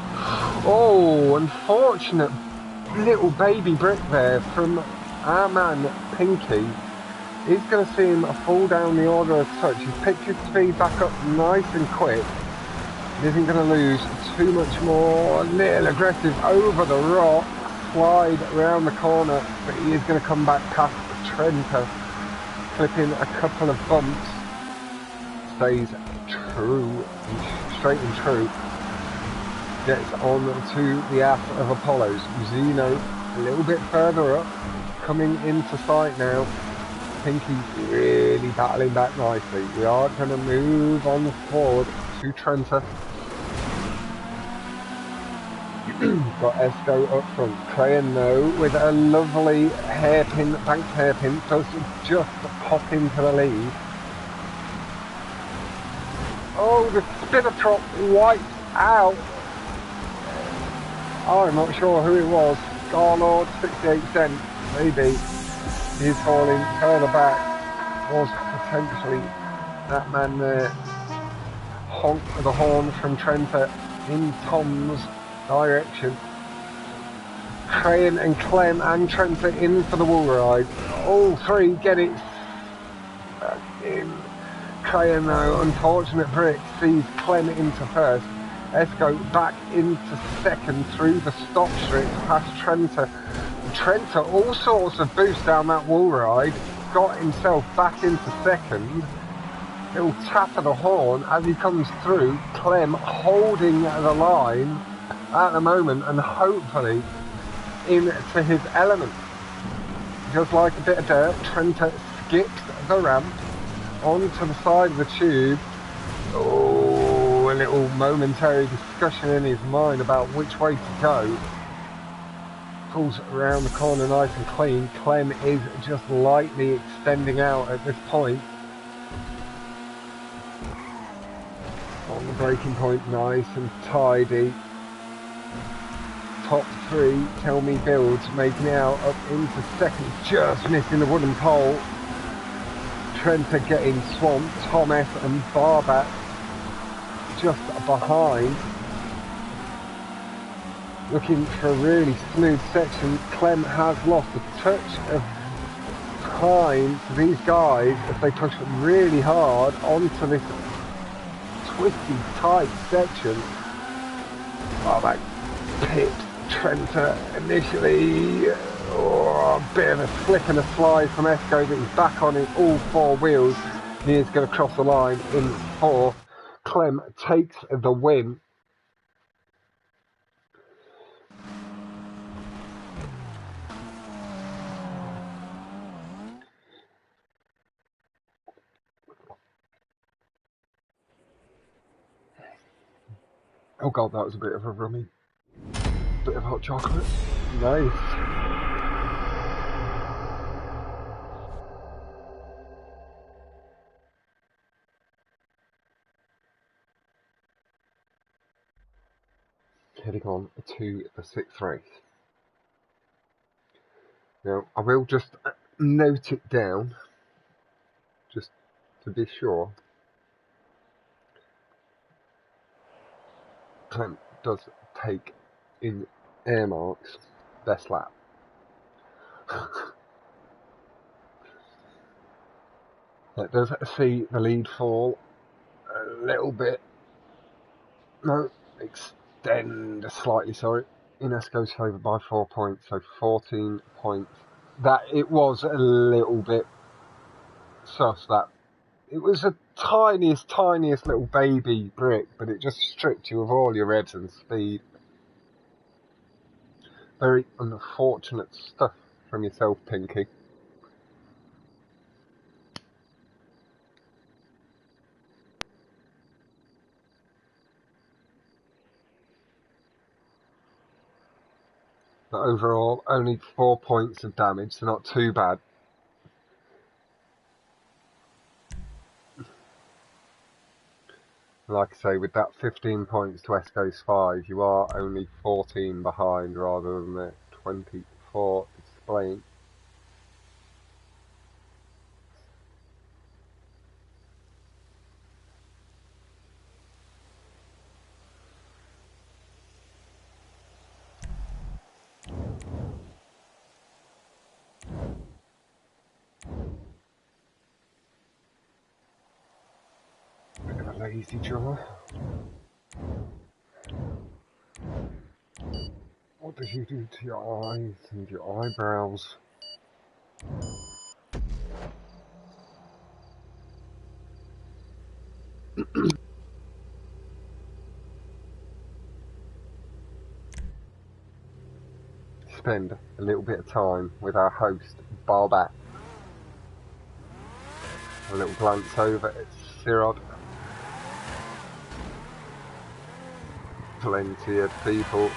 Oh, unfortunate little baby brick there from our man Pinky. He's going to see him fall down the order of touch. He's picked his speed back up nice and quick. He isn't going to lose too much more. A little aggressive over the rock, slide around the corner, but he is going to come back past Trenta, clipping a couple of bumps. Stays true, straight and true. Gets on to the ass of Apollo's. Zeno a little bit further up, coming into sight now. Pinky's really battling back nicely. We are going to move on forward to Trenta. Got Esco up front. Crayano with a lovely hairpin, banked hairpin, does just pop into the lead. Oh, the spinner prop wiped out. I'm not sure who it was. Garlord, 68 cents, maybe. He's falling further back. Was potentially that man there. Honk the horn from Trenta in Tom's direction. Crayon and Clem and Trenta in for the wall ride. All three get it in. Crayon though, unfortunate for it, sees Clem into first. Esco back into second through the stop strip past Trenta. Trenta all sorts of boost down that wall ride, got himself back into second. Little tap of the horn as he comes through. Clem holding the line at the moment and hopefully into his element. Just like a bit of dirt, Trenta skips the ramp onto the side of the tube. Oh, a little momentary discussion in his mind about which way to go. Pulls around the corner nice and clean. Clem is just lightly extending out at this point. On the braking point, nice and tidy. Top three, Tell Me Builds, making it out up into second, just missing the wooden pole. Trenta getting swamped. Thomas and Barbax just behind. Looking for a really smooth section. Clem has lost a touch of time to these guys as they push really hard onto this twisty, tight section. Barbax pips Trenta initially. Oh, a bit of a slip and a slide from Esco, but he's back on it, all four wheels. He is going to cross the line in fourth. Clem takes the win. Oh god, that was a bit of a rummy. Bit of hot chocolate. Nice. Heading on to the sixth race. Now, I will just note it down, just to be sure. Clem does take in air marks best lap. That does see the lead fall a little bit. No, extend slightly, sorry. Inesco's favoured by 4 points, so 14 points. That it was a little bit sus, that. It was the tiniest little baby brick, but it just stripped you of all your revs and speed. Very unfortunate stuff from yourself, Pinky. But overall, only 4 points of damage, so not too bad. Like I say, with that 15 points to Esco's 5, you are only 14 behind rather than the 24 displaying. Bit of a lazy draw. What does you do to your eyes and your eyebrows? Spend a little bit of time with our host, Barbax. A little glance over at Sirod. Plenty of people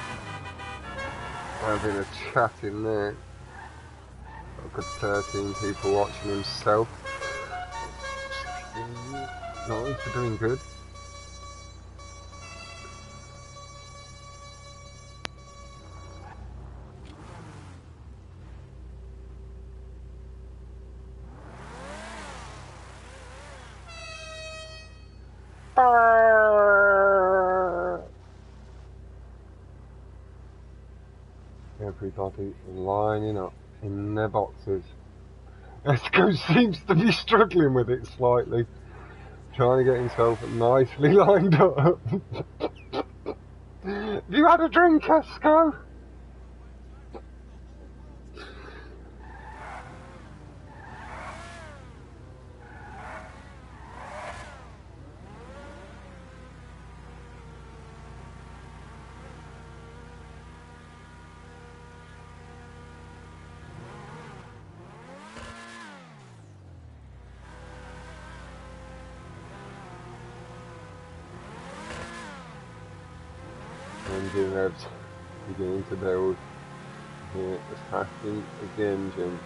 having a chat in there. Got a good 13 people watching himself. Nice, we're doing good. Everybody lining up in their boxes. Esco seems to be struggling with it slightly, trying to get himself nicely lined up. Have you had a drink, Esco? Engine revs beginning to build. Here is hacking the engine,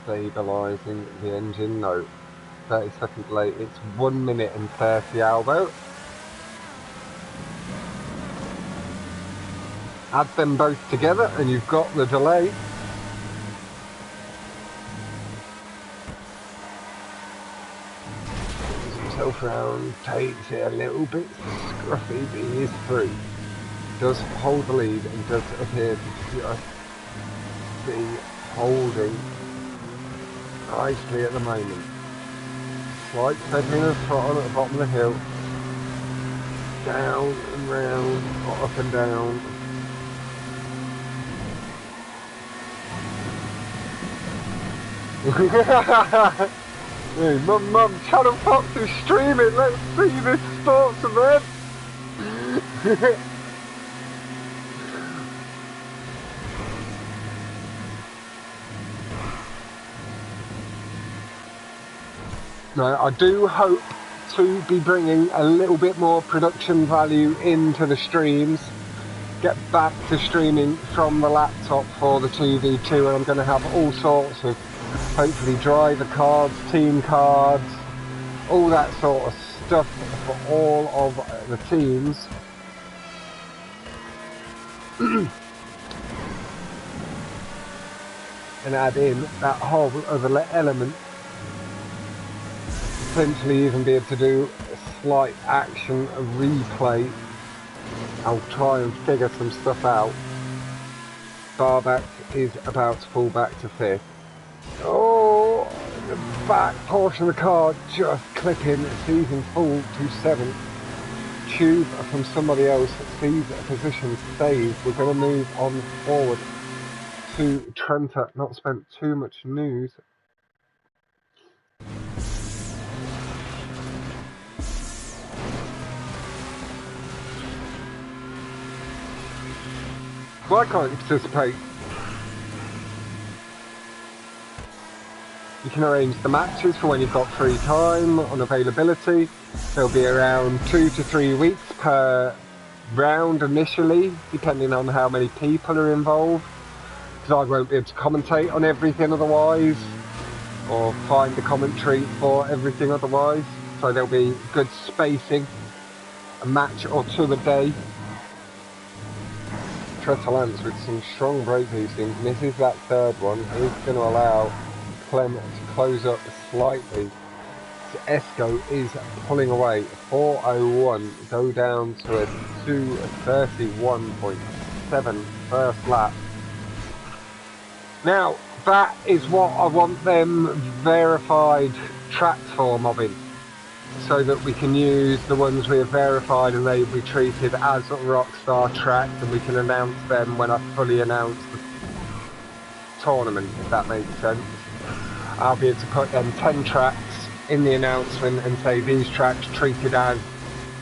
stabilising the engine. No, 30 seconds late. It's 1 minute and 30 Albo. Add them both together and you've got the delay. Turns himself round, takes it a little bit scruffy, but he is through. Does hold the lead and does appear to just be holding nicely at the moment. Slight pedaling of throttle at the bottom of the hill. Down and round, up and down. Hey, Mum, Channel Fox is streaming, let's see this sports event! Now, I do hope to be bringing a little bit more production value into the streams. Get back to streaming from the laptop for the 2v2, and I'm going to have all sorts of, hopefully, driver cards, team cards, all that sort of stuff for all of the teams. And add in that whole other element. Potentially even be able to do a slight action, a replay. I'll try and figure some stuff out. Barbax is about to fall back to 5th. Oh, the back portion of the car just clipping, sees him fall to 7th. Tube from somebody else sees a position saved. We're going to move on forward to Trenta. Not spent too much news. Why can't you participate? You can arrange the matches for when you've got free time on availability. There'll be around 2 to 3 weeks per round initially, depending on how many people are involved. Because I won't be able to commentate on everything otherwise, or find the commentary for everything otherwise. So there'll be good spacing, a match or two a day. Lance with some strong brake boosting, misses that third one, is going to allow Clem to close up slightly. So Esco is pulling away. 4:01, go down to a 2:31.7 first lap. Now, that is what I want them verified tracks for, Mobbin, so that we can use the ones we have verified and they will be treated as Rockstar tracks, and we can announce them when I fully announce the tournament, if that makes sense. I'll be able to put them 10 tracks in the announcement and say these tracks treated as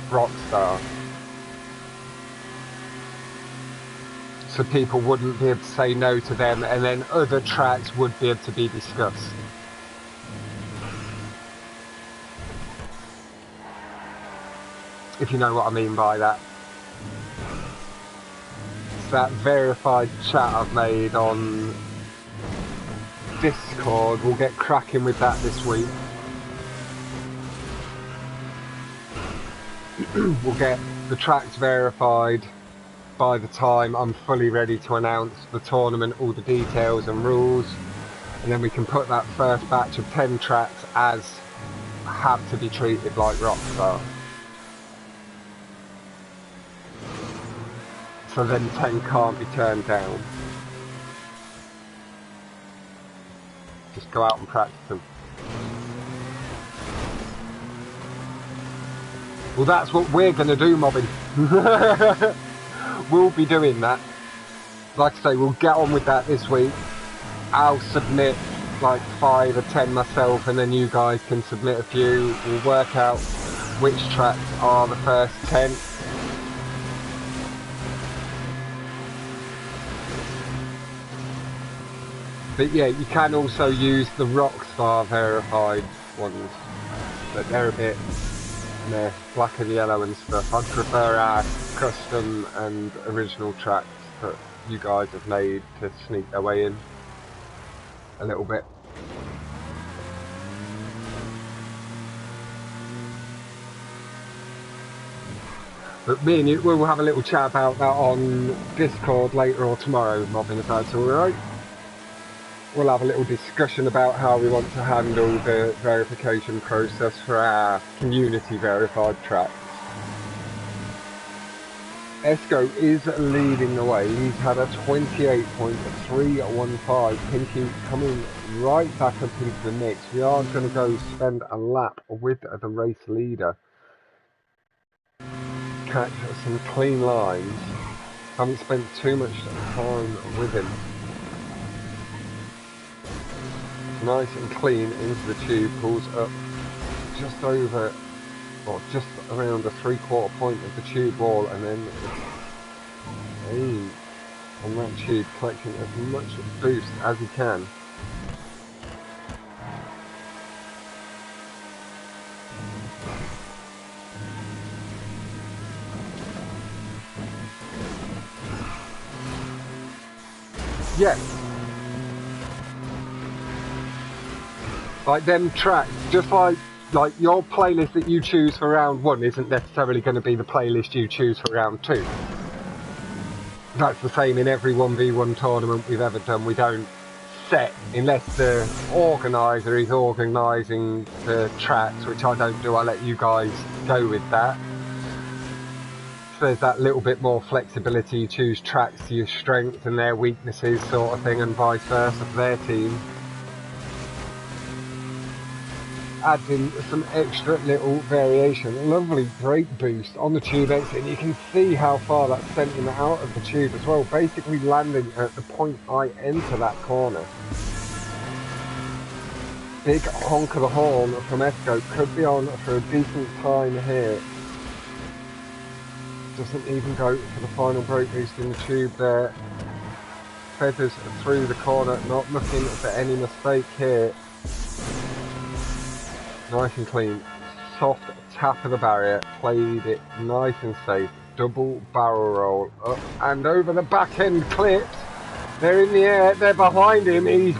Rockstar. So people wouldn't be able to say no to them, and then other tracks would be able to be discussed. If you know what I mean by that. that verified chat I've made on Discord. We'll get cracking with that this week. We'll get the tracks verified by the time I'm fully ready to announce the tournament, all the details and rules, and then we can put that first batch of 10 tracks as have to be treated like Rockstar. So then 10 can't be turned down. Just go out and practice them. Well, that's what we're going to do, Mobbin. We'll be doing that. Like I say, we'll get on with that this week. I'll submit like 5 or 10 myself, and then you guys can submit a few. We'll work out which tracks are the first 10. But yeah, you can also use the Rockstar verified ones, but they're a bit black and yellow and stuff. I'd prefer our custom and original tracks that you guys have made to sneak their way in a little bit. But me and you, we'll have a little chat about that on Discord later or tomorrow, Mobbin, if that's alright. We'll have a little discussion about how we want to handle the verification process for our community verified tracks. Esco is leading the way. He's had a 28.315. Pinky coming right back up into the mix. We are going to go spend a lap with the race leader. Catch some clean lines. Haven't spent too much time with him. Nice and clean into the tube, pulls up just over, or just around the 3/4 point of the tube wall, and then aim on that tube, collecting as much boost as he can. Yes. Like them tracks, just like your playlist that you choose for round 1 isn't necessarily going to be the playlist you choose for round 2. That's the same in every 1v1 tournament we've ever done. We don't set, unless the organiser is organising the tracks, which I don't do. I let you guys go with that. So there's that little bit more flexibility. You choose tracks to your strengths and their weaknesses sort of thing, and vice versa for their team. Adds in some extra little variation. Lovely brake boost on the tube exit, and you can see how far that's sent him out of the tube as well, basically landing at the point I enter that corner. Big honk of the horn from Esco, could be on for a decent time here. Doesn't even go for the final brake boost in the tube there. Feathers through the corner, not looking for any mistake here. Nice and clean, soft tap of the barrier, played it nice and safe, double barrel roll, up and over the back end clips, they're in the air, they're behind him, he's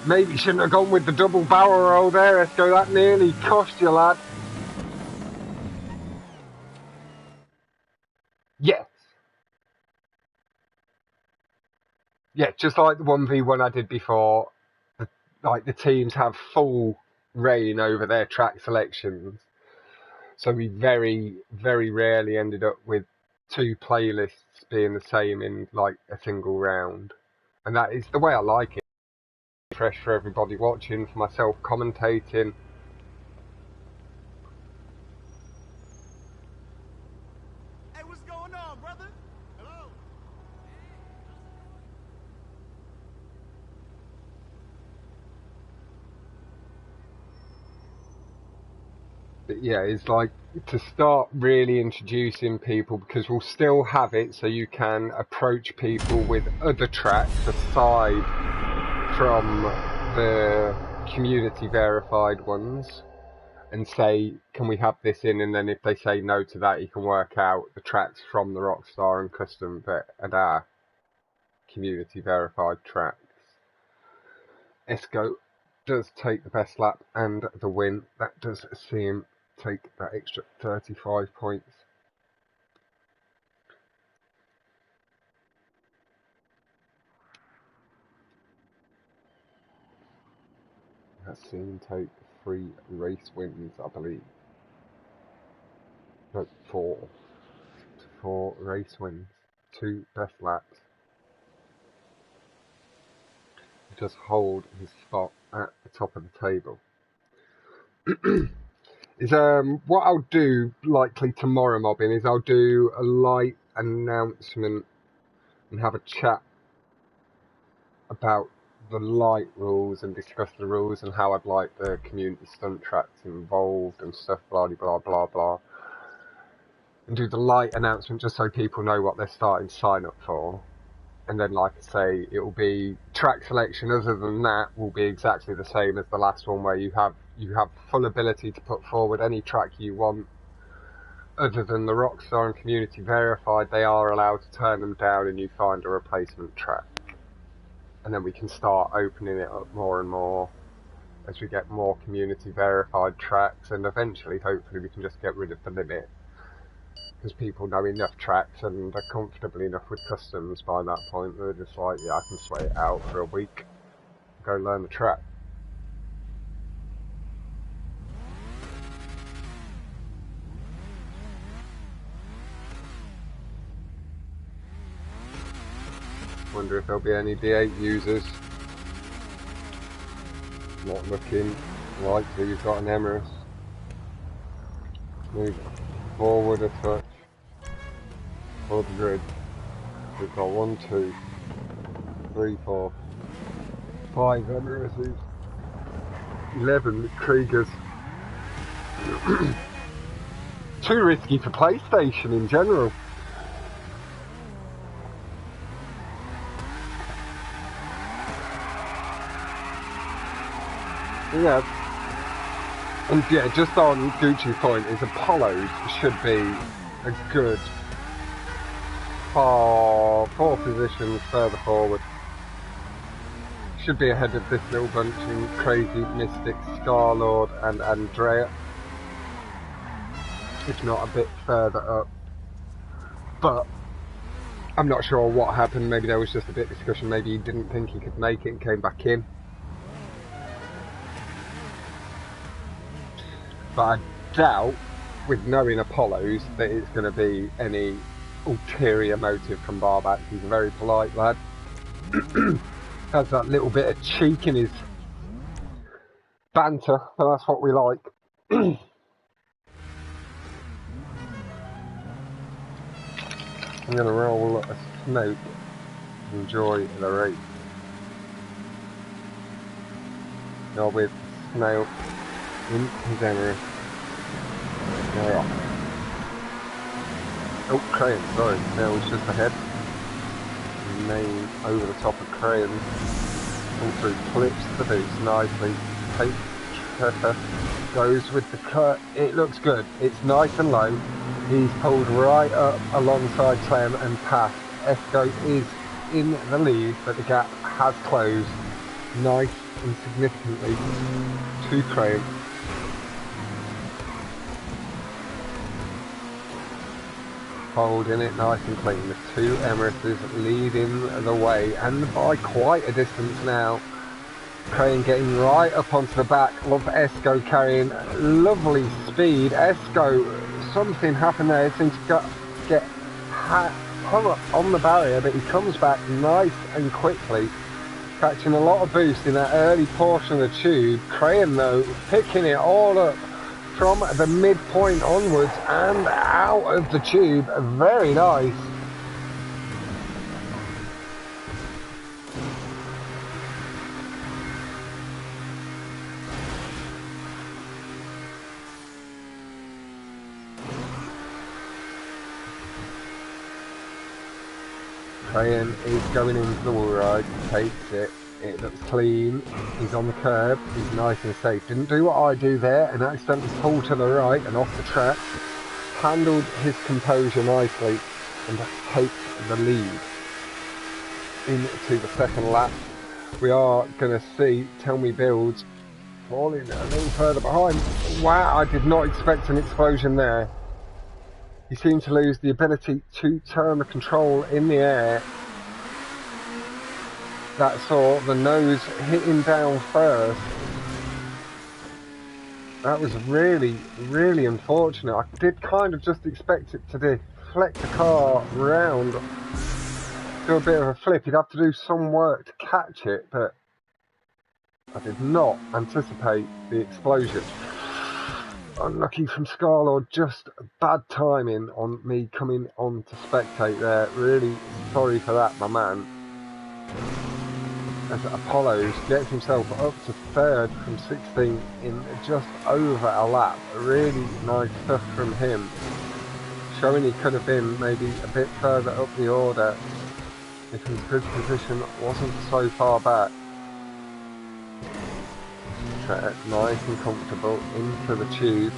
maybe shouldn't have gone with the double barrel roll there, Esco, that nearly cost you, lad. Yes. Yeah, just like the 1v1 I did before, like the teams have full reign over their track selections, so we very rarely ended up with 2 playlists being the same in like a single round, and that is the way I like it. Fresh for everybody watching, for myself commentating. Hey, what's going on, brother? Hello. But yeah, it's like to start really introducing people, because we'll still have it so you can approach people with other tracks aside from the community verified ones, and say, can we have this in? And then if they say no to that, you can work out the tracks from the Rockstar and custom and our community verified tracks. Esco does take the best lap and the win. That does see him take that extra 35 points. That's seen him take 3 race wins, I believe. No, 4. 4 race wins. 2 best laps. He does hold his spot at the top of the table. Is what I'll do likely tomorrow, Mobbin, is I'll do a light announcement and have a chat about the light rules and discuss the rules and how I'd like the community stunt tracks involved and stuff, blah blah blah blah, and do the light announcement just so people know what they're starting to sign up for. And then, like I say, it will be track selection. Other than that, will be exactly the same as the last one, where you have full ability to put forward any track you want. Other than the Rockstar and community verified, they are allowed to turn them down, and you find a replacement track. And then we can start opening it up more and more as we get more community verified tracks, and eventually, hopefully, we can just get rid of the limit. Because people know enough tracks and are comfortable enough with customs by that point, they're just like, yeah, I can sweat it out for a week, go learn the track. Wonder if there'll be any D8 users. Not looking likely. You've got an Emirates. Move forward a touch for the grid. We've got 1, 2, 3, 4, 5 Emirates, 11 Kriegers. Too risky for PlayStation in general. Yeah. And yeah, just on Gucci's point, is Apollos should be a good 4 positions further forward. Should be ahead of this little bunch in Crazy, Mystic, Star-Lord and Andrea. If not a bit further up. But I'm not sure what happened. Maybe there was just a bit of discussion. Maybe he didn't think he could make it and came back in. But I doubt, with knowing Apollos, that it's going to be any ulterior motive from Barbax. He's a very polite lad. Has that little bit of cheek in his banter, and that's what we like. I'm going to roll a smoke and enjoy the race. Now with Snail in his Emirates. Yeah. Oh, Crayon, sorry, Snail was just ahead. Name over the top of Crayon. All through, clips the boots nicely. Goes with the cut. It looks good. It's nice and low. He's pulled right up alongside Clem and passed. Esco is in the lead, but the gap has closed nice and significantly to Crayon. Holding it nice and clean. The 2 Emirates leading the way, and by quite a distance now. Crane getting right up onto the back of Esco, carrying lovely speed. Esco, something happened there. It seems to get hung up on the barrier, but he comes back nice and quickly, catching a lot of boost in that early portion of the tube. Crane, though, picking it all up from the midpoint onwards and out of the tube. Very nice. Crane is going into the wall ride, takes it, It looks clean. He's on the curb. He's nice and safe. Didn't do what I do there and accidentally pulled to the right and off the track. Handled his composure nicely and takes the lead into the second lap. We are going to see Tell Me Builds falling a little further behind. Wow, I did not expect an explosion there. He seemed to lose the ability to turn the control in the air. That saw the nose hitting down first. That was really, really unfortunate. I did kind of just expect it to deflect the car round, do a bit of a flip. He'd have to do some work to catch it, but I did not anticipate the explosion. Unlucky from Scarlord, just bad timing on me coming on to spectate there. Really sorry for that, my man. As Apollos gets himself up to third from 16 in just over a lap. Really nice stuff from him, showing he could have been maybe a bit further up the order if his grid position wasn't so far back. Nice and comfortable into the tube.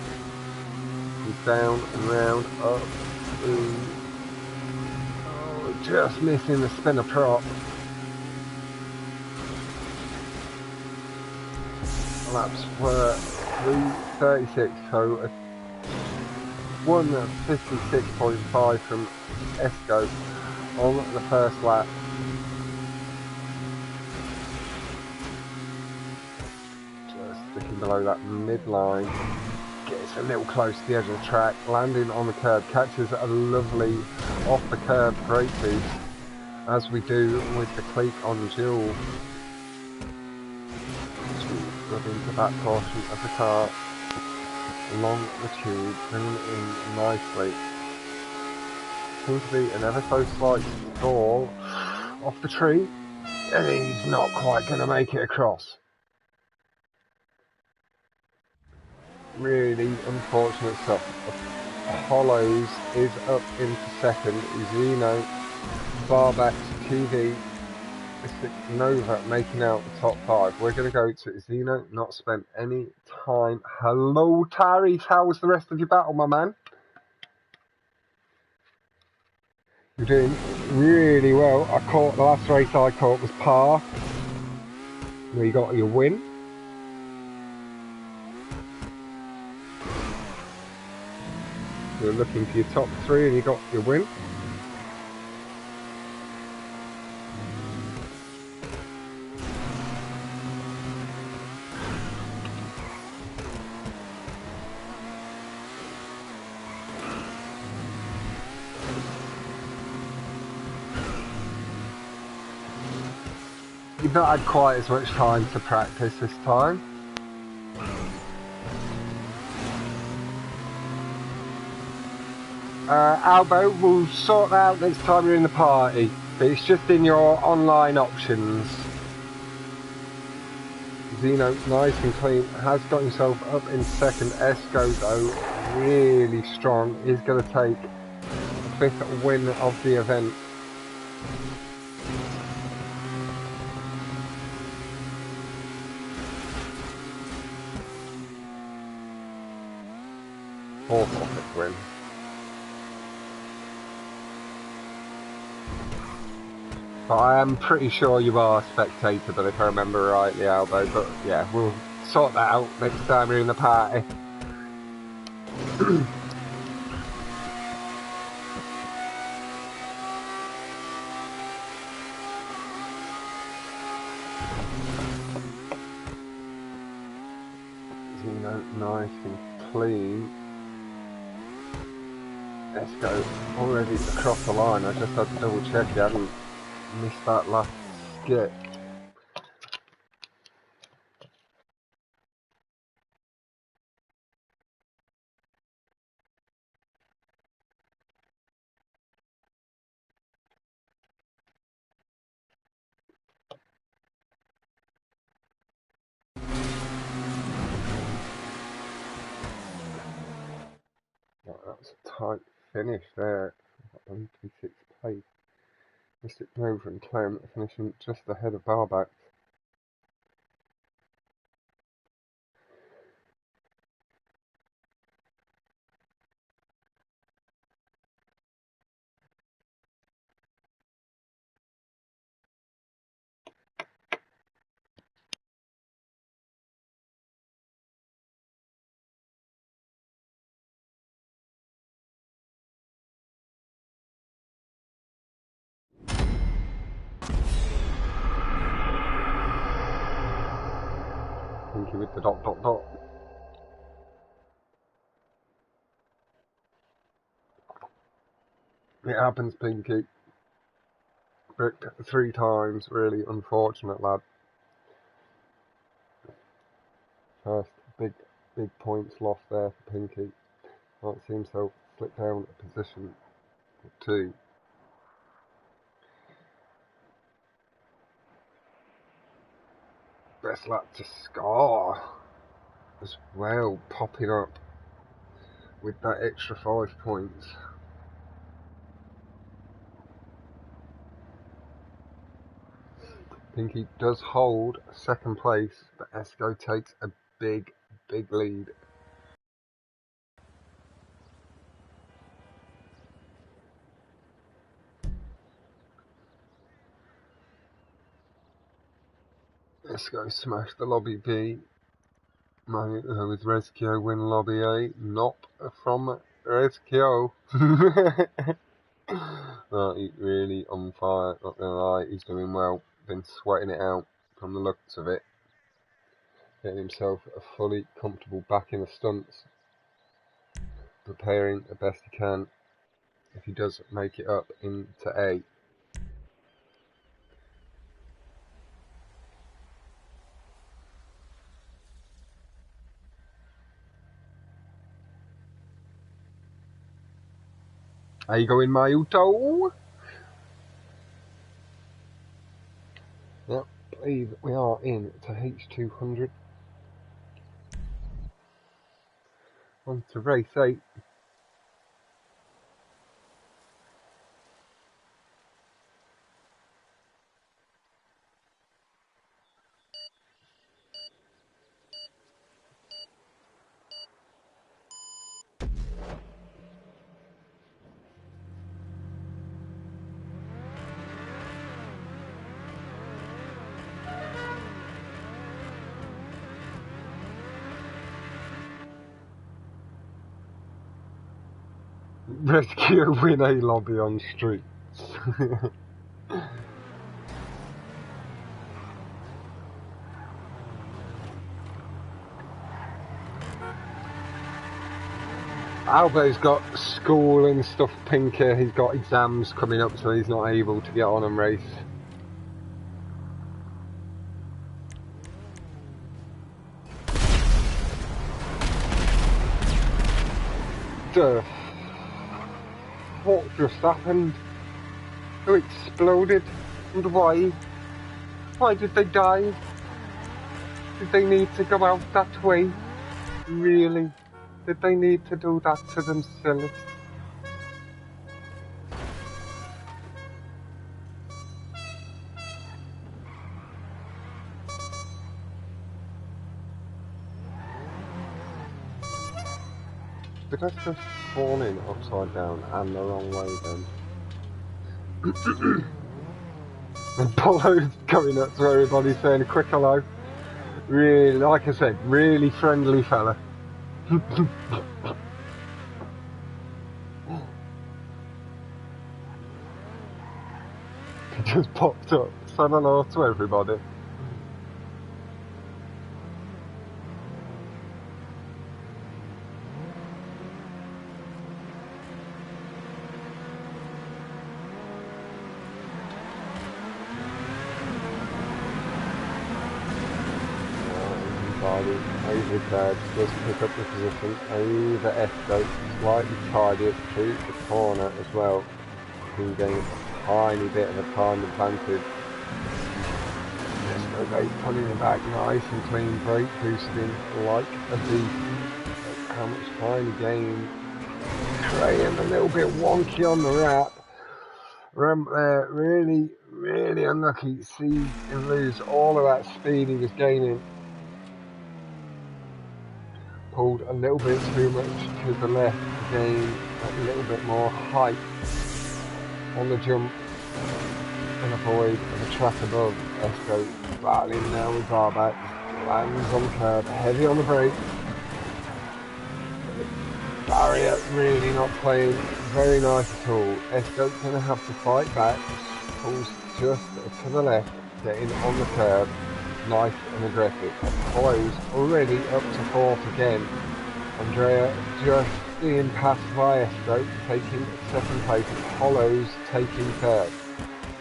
He's down and round, up. Ooh. Oh, just missing the spinner prop. Laps were 3:36, so a 1:56.5 from Esco on the first lap. Just sticking below that midline. Gets a little close to the edge of the track, landing on the curb, catches a lovely off the curb brake boost, as we do with the cleat on dual. Into that portion of the car, along the tube, bringing it in nicely. Seems to be an ever so slight fall off the tree, and he's not quite going to make it across. Really unfortunate stuff. Hollows is up into second. Zeno, Barbaxtv, Nova making out the top five. We're going to go to Zeno, not spent any time. Hello, Tyrese. How was the rest of your battle, my man? You're doing really well. The last race I caught was par, where you got your win. You're looking for your top three and you got your win. You've not had quite as much time to practice this time. Albo, we'll sort that out next time you're in the party, but it's just in your online options. Zeno, nice and clean, has got himself up in second. Esco, though, really strong, is going to take the fifth win of the event. Fourth or fifth win. But I am pretty sure you are a spectator, but if I remember rightly, Albo. But yeah, we'll sort that out next time we're in the party. Zeno, nice and clean. Let's go. Already across the line. I just had to double check he hadn't missed that last skip. Right, that's a tight finish there. 1:26 pace. Mystic Nova and Clem finishing just ahead of Barbax. Pinky with the dot dot dot. It happens, Pinky. Bricked 3 times, really unfortunate lad. First big points lost there for Pinky. Might see himself slip down a position or 2. Best lap to score as well, popping up with that extra 5 points. Pinky does hold 2nd place, but Esco takes a big lead. Esco smashed the lobby B. With Rezkio win lobby A. Not from Rezkio. No, he's really on fire, not gonna lie. He's doing well. Been sweating it out from the looks of it. Getting himself a fully comfortable back in the stunts. Preparing the best he can if he does make it up into A. How you going, Mayuto? Yep, I believe we are in to H200. On to race 8. Rescue win A lobby on streets. Albo's got school and stuff, Pinker. He's got exams coming up, so he's not able to get on and race. What just happened? Who exploded? And why? Why did they die? Did they need to go out that way? Really? Did they need to do that to themselves? Did I just fall in upside down and the wrong way then? And Polo's going up to everybody saying a quick hello. Really, like I said, really friendly fella. He just popped up, said hello to everybody. Overcurved, just pick up the position over Esco, slightly tidier through the corner as well. He gains a tiny bit of a time advantage. Esco goes pulling it back nice and clean, brake boosting like a beast. How much time he gained. Graham a little bit wonky on the wrap. Ramp there, really unlucky to see him lose all of that speed he was gaining. Pulled a little bit too much to the left to gain a little bit more height on the jump and avoid the track above. Esco battling now with Barbax, lands on the curb, heavy on the brake. Barrier really not playing very nice at all. Esco's going to have to fight back, pulls just to the left, getting on the curb. nice and aggressive. Apollo's already up to fourth again. Andrea just being passed by Esco, taking second place. Apollo's taking third.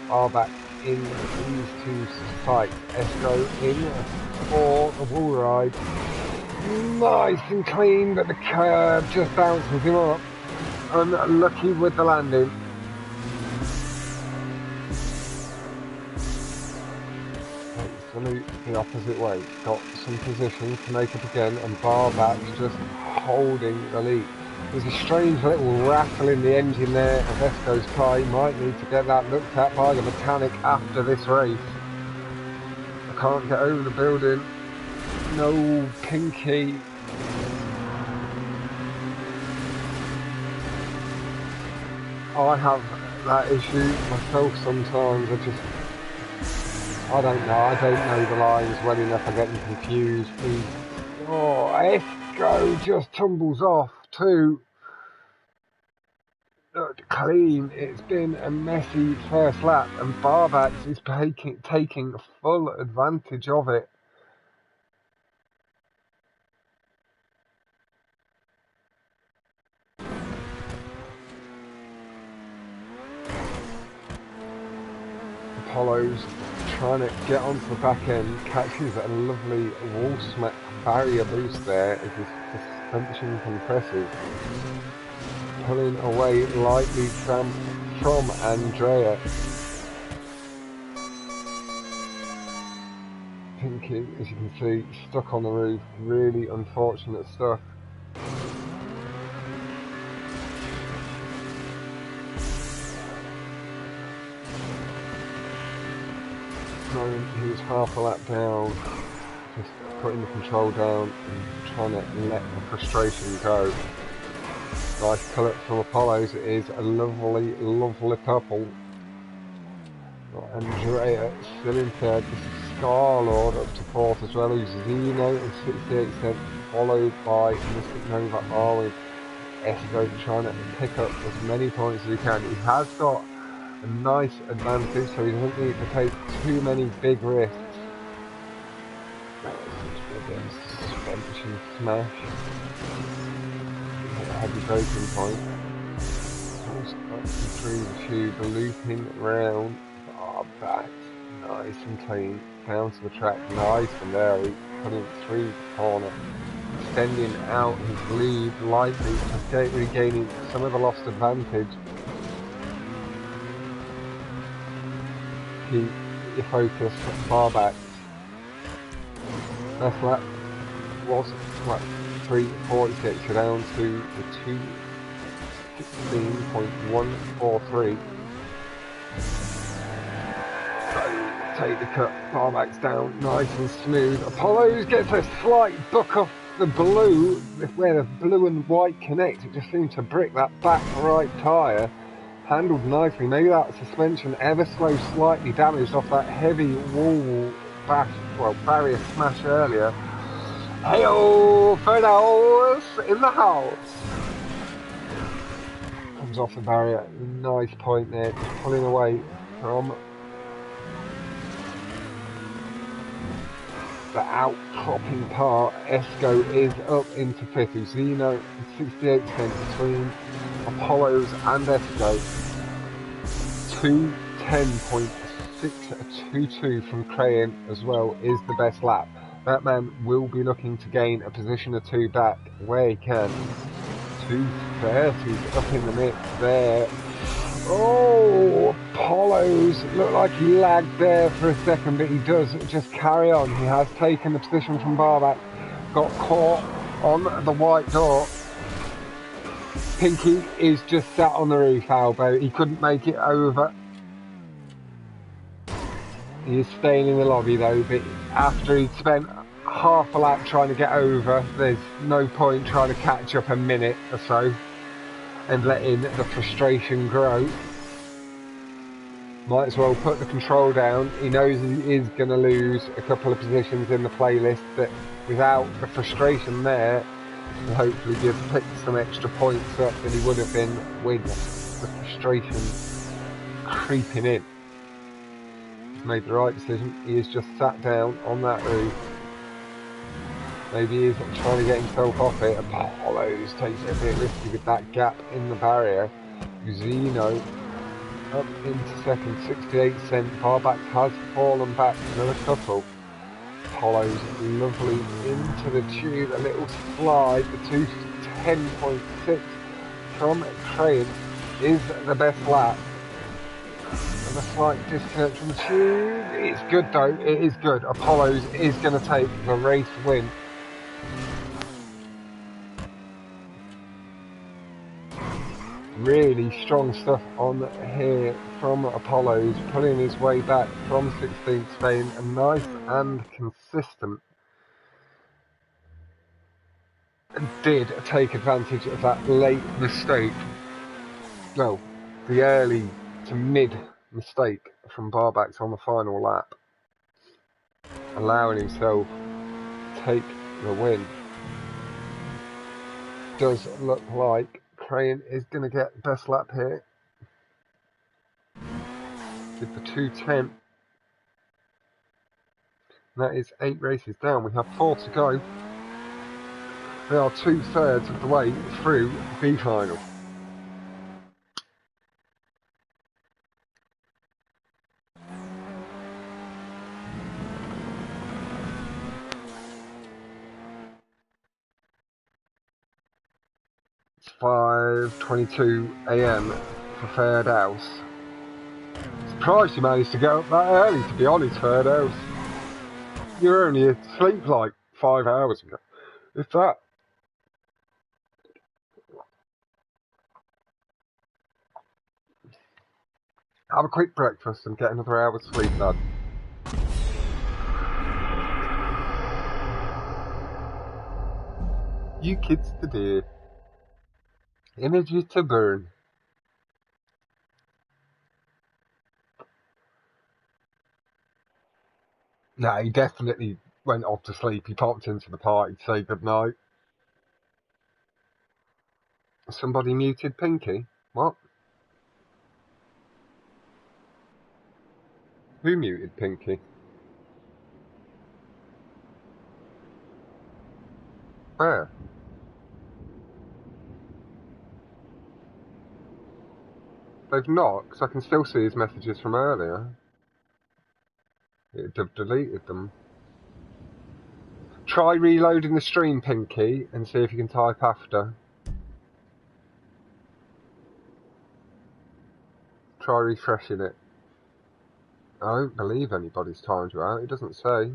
Barbax in these two sights. Esco in for the wall ride. Nice and clean, but the curb just bounces him up. Unlucky with the landing. Salute the opposite way. Got some positions to make up again, and Barbax just holding the lead. There's a strange little rattle in the engine there of Esco's car. He might need to get that looked at by the mechanic after this race. I can't get over the building. No Pinky. I have that issue myself sometimes. I don't know the lines well enough. I get them confused. Oh, Esco just tumbles off too. Look, clean. It's been a messy first lap, and Barbax is taking full advantage of it. Apollo's trying to get onto the back end, catches a lovely wall smack barrier boost there as his suspension compresses, pulling away lightly from Andrea. Pinky, as you can see, stuck on the roof. Really unfortunate stuff. He was half a lap down, just putting the control down and trying to let the frustration go. Nice colour from Apollo's. It is a lovely, lovely purple. Andrea still in third. This is Scarlord up to fourth as well, who's Zeno and 68 cents, followed by Mystic Nova Arwen. Esco trying to pick up as many points as he can. He has got a nice advantage, so he doesn't need to take too many big risks. Suspension smash. Heavy braking point. Just up through the tube, looping round. Back. Nice and clean. Down to the track. Nice from there. He's putting through the corner. Extending out his lead lightly, just regaining some of the lost advantage. Keep your focus, Barbax. Best lap was lap 3:46, down to the 2:16.143. Take the cut, Barbax down, nice and smooth. Apollo's gets a slight buck off the blue, where the blue and white connect. It just seemed to brick that back right tyre. Handled nicely. Maybe that suspension ever so slightly damaged off that heavy wall barrier smash earlier. Hey-oh, Ferdaus in the house. Comes off the barrier. Nice point there, just pulling away from the outcropping part. Esco is up into fifth. Zeno 68% between Apollo's and Esco. 2:10.622 from Crayon as well is the best lap. That man will be looking to gain a position or two back where he can. 2:30 up in the mix there. Oh, Apollo's looked like he lagged there for a second, but he does just carry on. He has taken the position from Barbax, got caught on the white door. Pinky is just sat on the roof, Albo. He couldn't make it over. He is staying in the lobby though, but after he'd spent half a lap trying to get over, there's no point trying to catch up a minute or so and letting the frustration grow. Might as well put the control down. He knows he is going to lose a couple of positions in the playlist, but without the frustration there, he'll hopefully pick some extra points up than he would have been with the frustration creeping in. He's made the right decision. He has just sat down on that roof. Maybe he's trying to get himself off it. Apollo's takes it a bit risky with that gap in the barrier. Zeno up into second, 68 cent. Barbax has fallen back another couple. Apollo's lovely into the tube, a little slide. The 2:10.6 from Crane is the best lap. And a slight disconnect from the tube. It's good though, it is good. Apollo's is going to take the race win. Really strong stuff on here from Apollo's, pulling his way back from 16th, staying nice and consistent. And did take advantage of that late mistake. Well, the early to mid mistake from Barbax on the final lap, allowing himself to take the win. Does look like Crane is going to get best lap here with the 2:10. That is 8 races down. We have 4 to go. We are 2/3 of the way through the B final. It's 5:22 AM for Third House. Surprised you managed to get up that early, to be honest, Third House. You were only asleep like 5 hours ago, if that. Have a quick breakfast and get another hour's sleep, lad. You kids today. Energy to burn. Nah, he definitely went off to sleep. He popped into the party to say goodnight. Somebody muted Pinky? What? Who muted Pinky? Where? They've not, because I can still see his messages from earlier. It'd have deleted them. Try reloading the stream, Pinky, and see if you can type after. Try refreshing it. I don't believe anybody's timed you out, it doesn't say.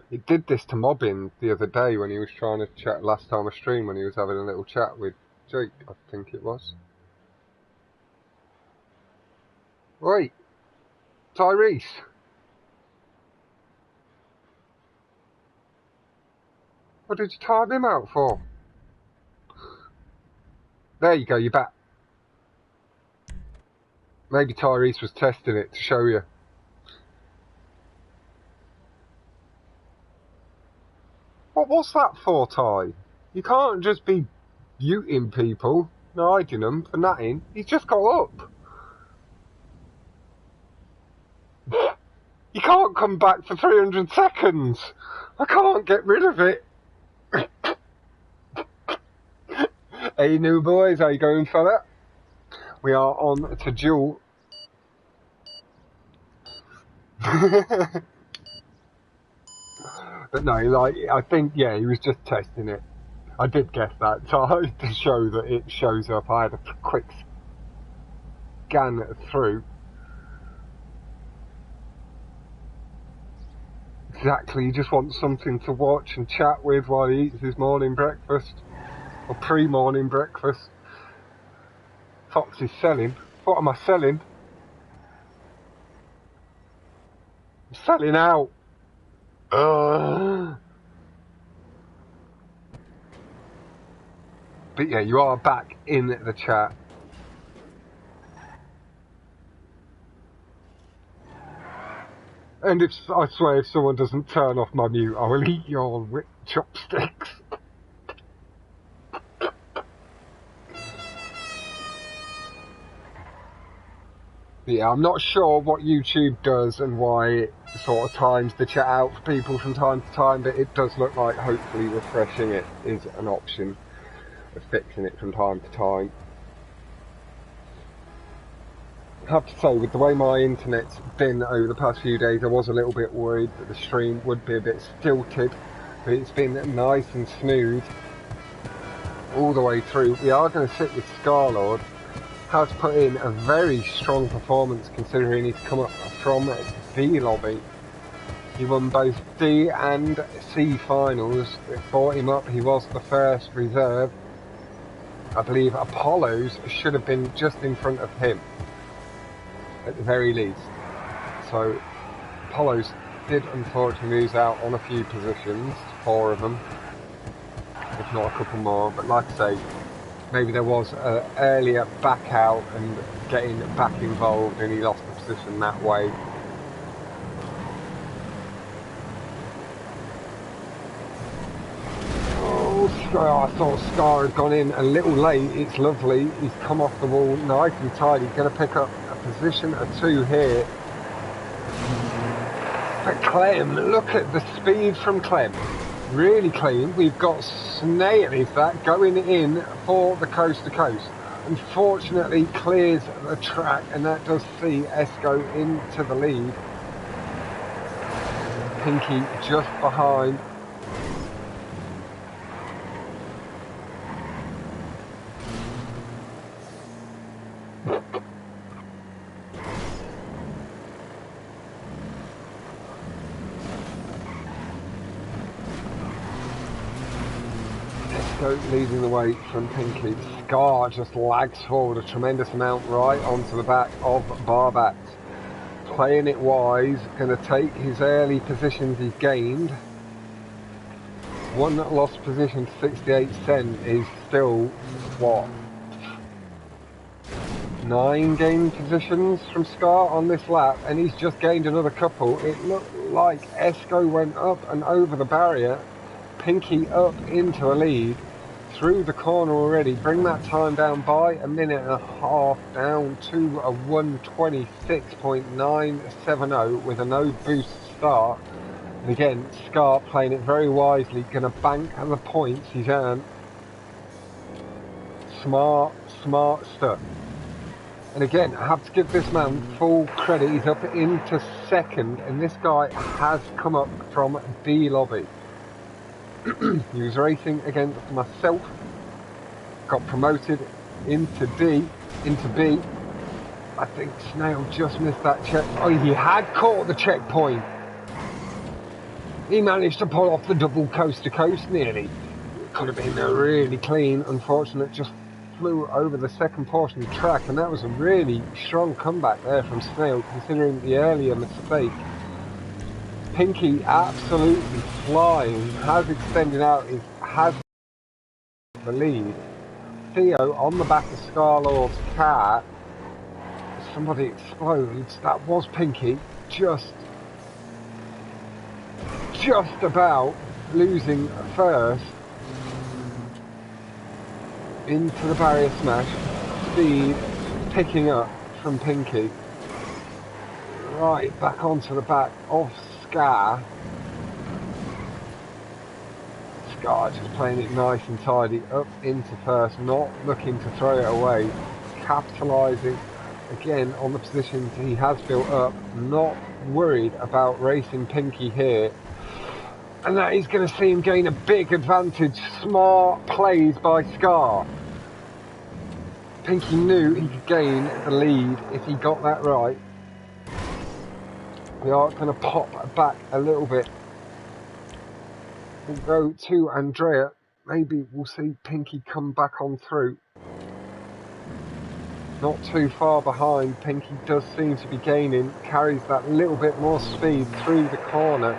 He did this to Mobbin the other day when he was trying to chat last time I streamed, when he was having a little chat with Jake, I think it was. Wait, Tyrese. What did you time him out for? There you go, you're back. Maybe Tyrese was testing it to show you. What was that for, Ty? You can't just be muting people, hiding them for nothing. He's just got up. You can't come back for 300 seconds. I can't get rid of it. Hey, new boys, how you going, fella? We are on to duel. But no, like, I think, yeah, he was just testing it. I did guess that, Ty, to show that it shows up. I had a quick scan through. Exactly, he just wants something to watch and chat with while he eats his morning breakfast. Or pre-morning breakfast. Fox is selling. What am I selling? I'm selling out. But yeah, you are back in the chat. And I swear if someone doesn't turn off my mute, I will eat your chopsticks. Yeah, I'm not sure what YouTube does and why it sort of times the chat out for people from time to time, but it does look like hopefully refreshing it is an option of fixing it from time to time. I have to say, with the way my internet's been over the past few days, I was a little bit worried that the stream would be a bit stilted, but it's been nice and smooth all the way through. We are going to sit with Scarlord. Has put in a very strong performance considering he's come up from D lobby. He won both D and C finals. It brought him up. He was the first reserve. I believe Apollo's should have been just in front of him at the very least. So Apollo's did unfortunately lose out on a few positions, 4 of them, if not a couple more. But like I say, maybe there was an earlier back out and getting back involved and he lost the position that way. Oh, I thought Scar had gone in a little late. It's lovely. He's come off the wall nice and tight. He's going to pick up a position or 2 here. But Clem, look at the speed from Clem. Really clean. We've got Snail, is that, going in for the coast to coast. Unfortunately clears the track, and that does see Esco into the lead. Pinky just behind. Leading the way from Pinky. Scar just lags forward a tremendous amount right onto the back of Barbax. Playing it wise, going to take his early positions he's gained. One lost position to 68 cent is still, what, 9 gained positions from Scar on this lap, and he's just gained another couple. It looked like Esco went up and over the barrier. Pinky up into a lead. Through the corner already, bring that time down by a minute and a half, down to a 1:26.970 with a no boost start. And again, Scar playing it very wisely, going to bank the points he's earned. Smart stuff. And again, I have to give this man full credit. He's up into second, and this guy has come up from D lobby. He was racing against myself, got promoted into B. I think Snail just missed that check. Oh, he had caught the checkpoint. He managed to pull off the double coast to coast nearly. It could have been a really clean, unfortunate, just flew over the second portion of the track, and that was a really strong comeback there from Snail considering the earlier mistake. Pinky absolutely flying, has extended out, has the lead. Theo on the back of Scarlord's car. Somebody explodes. That was Pinky, just about losing first. Into the barrier smash. Speed picking up from Pinky. Right back onto the back of Scar just playing it nice and tidy up into first, not looking to throw it away, capitalising again on the positions he has built up, not worried about racing Pinky here, and that is going to see him gain a big advantage. Smart plays by Scar. Pinky knew he could gain the lead if he got that right. We are going to pop back a little bit. We'll go to Andrea. Maybe we'll see Pinky come back on through. Not too far behind. Pinky does seem to be gaining. Carries that little bit more speed through the corner.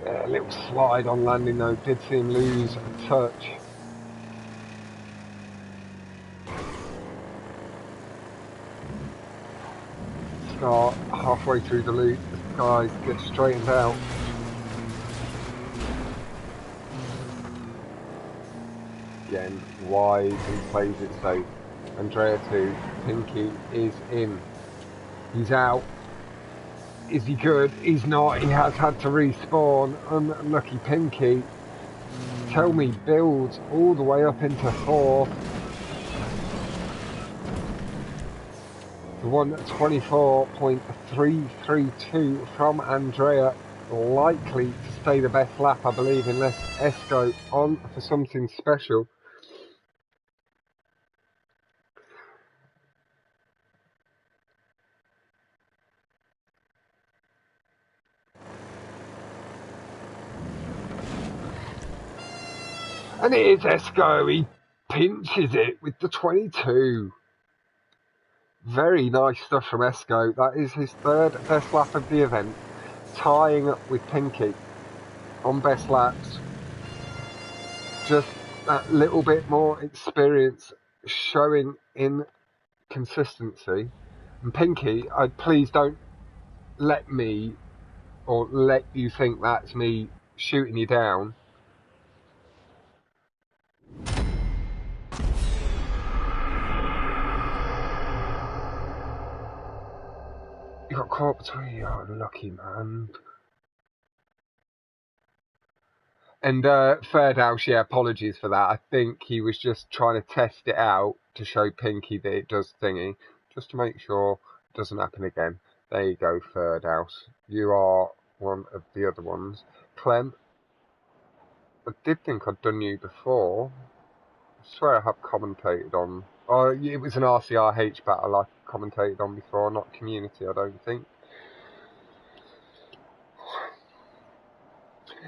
Yeah, a little slide on landing though. Did see him lose a touch. Scar halfway through the loop. Guys get straightened out. Again, wide and plays it safe. Andrea 2. Pinky is in. He's out. Is he good? He's not. He has had to respawn. Unlucky Pinky. Tell me builds all the way up into 4th. The 1:24.332 from Andrea. Likely to stay the best lap, I believe, unless Esco on for something special. And it is Esco. He pinches it with the 22. Very nice stuff from Esco. That is his 3rd best lap of the event, tying up with Pinky on best laps. Just that little bit more experience showing in consistency. And Pinky, please don't let me or let you think that's me shooting you down. You got caught between you. Oh, lucky man. And Fairhouse, yeah, apologies for that. I think he was just trying to test it out to show Pinky that it does thingy, just to make sure it doesn't happen again. There you go, Fairhouse. You are one of the other ones. Clem, I did think I'd done you before. I swear I have commentated on... Oh, it was an RCRH battle I commentated on before, not Community, I don't think.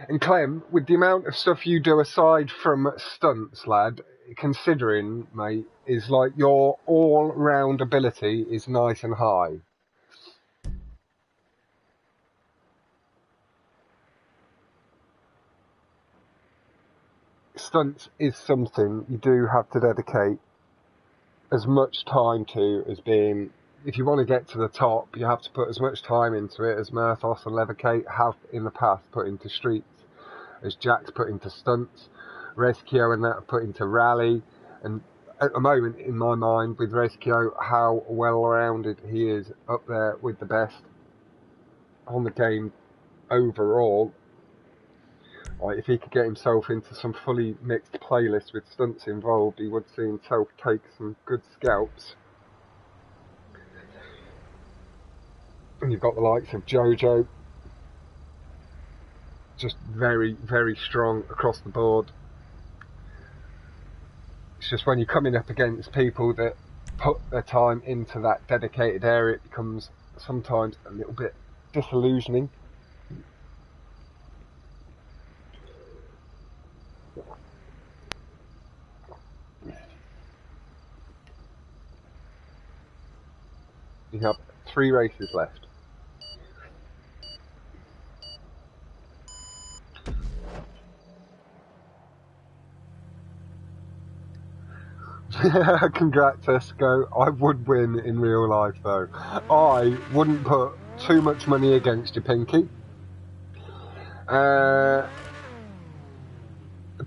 And Clem, with the amount of stuff you do aside from stunts, lad, considering, mate, is like your all-round ability is nice and high. Stunts is something you do have to dedicate as much time to as being... If you want to get to the top, you have to put as much time into it as Murthos and Leathercake have in the past put into streets, as Jack's put into stunts, Rescue and that have put into rally. And at the moment, in my mind, with Rescue, how well-rounded he is, up there with the best on the game overall. Like, if he could get himself into some fully mixed playlists with stunts involved, he would see himself take some good scalps. And you've got the likes of Jojo, just very, very strong across the board. It's just when you're coming up against people that put their time into that dedicated area, it becomes sometimes a little bit disillusioning. You have 3 races left. Congrats, Esco. I would win in real life, though. I wouldn't put too much money against you, Pinky.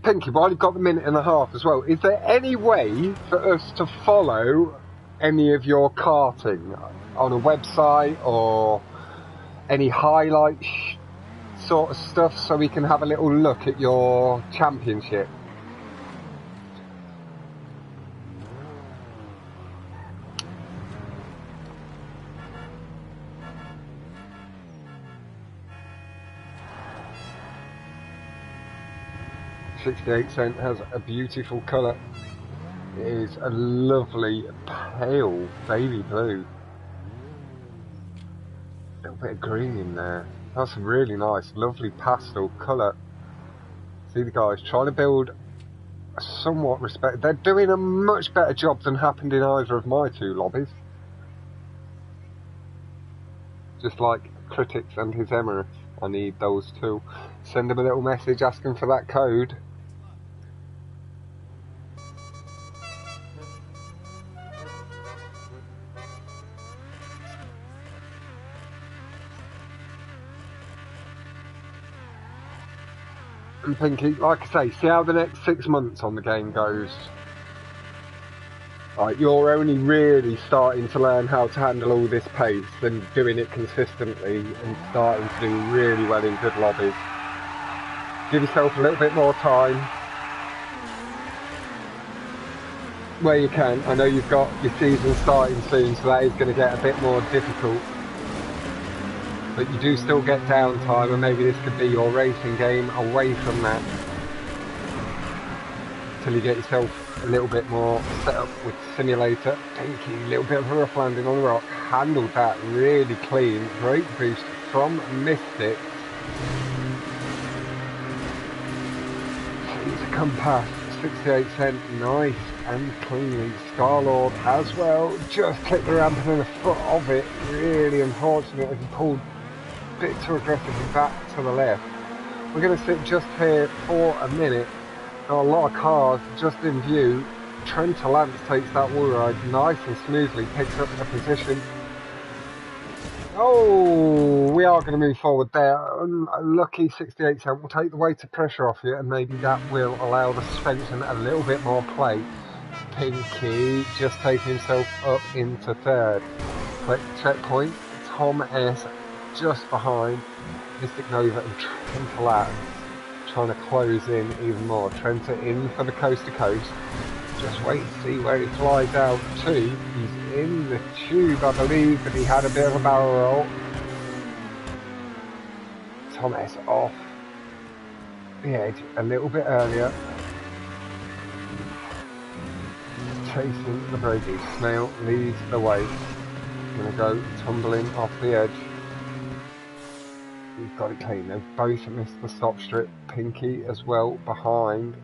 Pinky, while you've got the minute and a half as well, is there any way for us to follow any of your karting on a website or any highlights sort of stuff so we can have a little look at your championship? $0.68 has a beautiful colour. It is a lovely pale baby blue. A little bit of green in there. That's a really nice, lovely pastel colour. See the guys trying to build a somewhat respect. They're doing a much better job than happened in either of my 2 lobbies. Just like Critics and his Emirates. I need those 2. Send them a little message asking for that code. And Pinky, like I say, see how the next 6 months on the game goes. Like, you're only really starting to learn how to handle all this pace and doing it consistently and starting to do really well in good lobbies. Give yourself a little bit more time where you can. I know you've got your season starting soon, so that is going to get a bit more difficult. But you do still get downtime, and maybe this could be your racing game away from that. Till you get yourself a little bit more set up with simulator. Pinky, a little bit of a rough landing on the rock. Handled that really clean. Great boost from Mystic. Seems to come past 68 cent. Nice and cleanly. Starlord as well. Just clipped the ramp and then the foot of it. Really unfortunate as he pulled a bit too aggressively back to the left. We're going to sit just here for a minute. Got a lot of cars just in view. Trent Lance takes that wall ride nice and smoothly, picks up a position. Oh, we are going to move forward there. Lucky 68 cent will take the weight of pressure off you, and maybe that will allow the suspension a little bit more play. Pinky just taking himself up into third. Quick checkpoint. Tom S just behind Mystic Nova and Trent Lance. Trying to close in even more. Trenta in for the coast to coast. Just wait to see where he flies out to. He's in the tube, I believe, but he had a bit of a barrel roll. Thomas off the edge a little bit earlier. Chasing the braking. Snail leads the way. Gonna go tumbling off the edge. We've got it clean. They've both missed the stop strip. Pinky as well behind.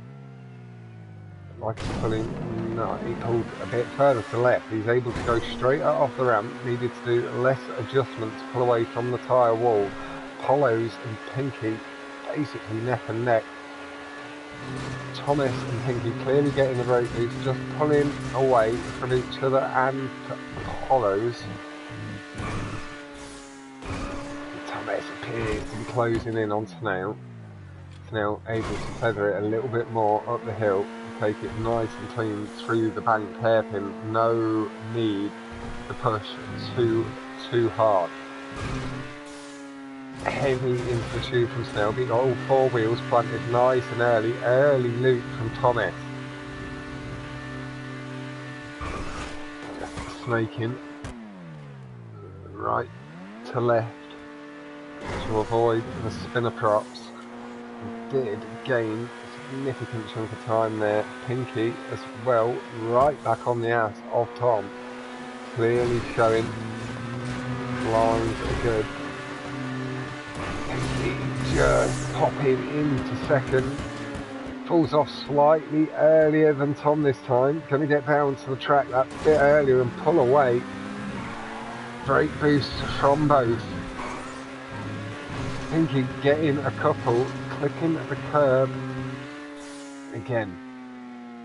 Like he's pulling. No, he pulled a bit further to left. He's able to go straight off the ramp. Needed to do less adjustment to pull away from the tyre wall. Polos and Pinky basically neck and neck. Thomas and Pinky clearly getting the brake boost, just pulling away from each other and Polos. Thomas appears to be closing in on Snail. Snail able to feather it a little bit more up the hill, take it nice and clean through the bank hairpin. No need to push too hard. Heavy into the tube from Snail, but he got all four wheels planted nice and early. Early loop from Thomas. Just snaking right to left to avoid the spinner props. Did gain a significant chunk of time there. Pinky as well, right back on the ass of Tom. Clearly showing lines are good. Pinky just popping into second. Falls off slightly earlier than Tom this time. Going to get down to the track that bit earlier and pull away. Brake boost from both. Pinky getting a couple, clicking at the curb. Again,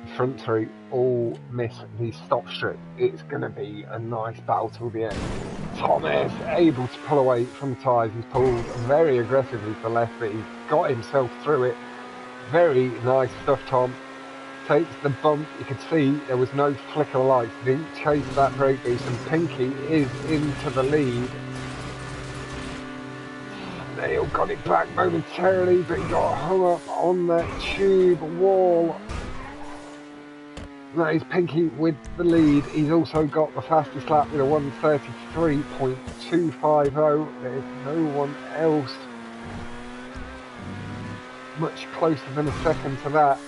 the front three all miss the stop strip. It's going to be a nice battle till the end. Thomas able to pull away from the tyres. He's pulled very aggressively to the left, but he's got himself through it. Very nice stuff, Tom. Takes the bump. You could see there was no flicker of lights. Didn't chase that brake boost, and Pinky is into the lead. Snail got it back momentarily, but he got hung up on that tube wall. That is Pinky with the lead. He's also got the fastest lap with a 1:33.250. There's no one else much closer than a second to that.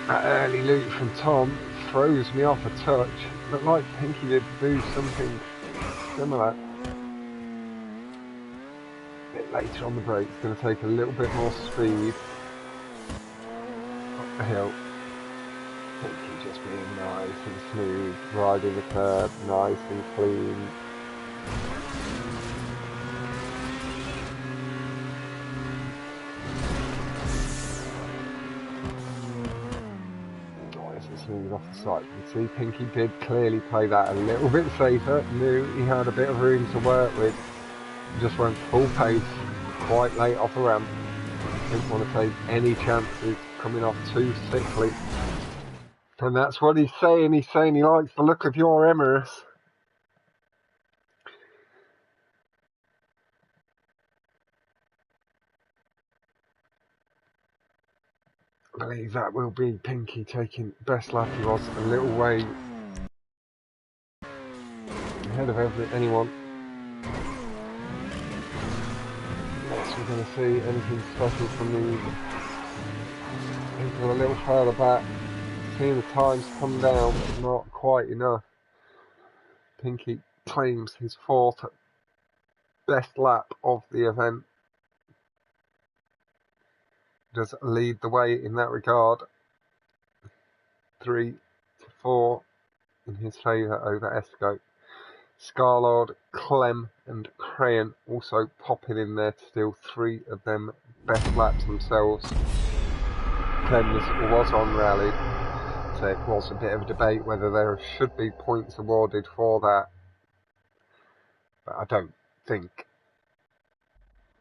That early loop from Tom throws me off a touch. Looked like Pinky did do something similar. A bit later on the brakes, going to take a little bit more speed up the hill. Pinky just being nice and smooth, riding the curb, nice and clean. Smooth off the side. You can see Pinky did clearly play that a little bit safer, knew he had a bit of room to work with, just went full pace quite late off the ramp, didn't want to take any chances coming off too sickly. And that's what he's saying. He's saying he likes the look of your Emirates. I believe that will be Pinky taking best lap. He was a little way ahead of anyone. Next we're going to see anything special from the people a little further back. Seeing the times come down, but not quite enough. Pinky claims his 4th best lap of the event. Does lead the way in that regard. 3 to 4 in his favour over Esco. Scarlord, Clem and Crayon also popping in there to steal 3 of them best laps themselves. Clem was on rally, so it was a bit of a debate whether there should be points awarded for that. But I don't think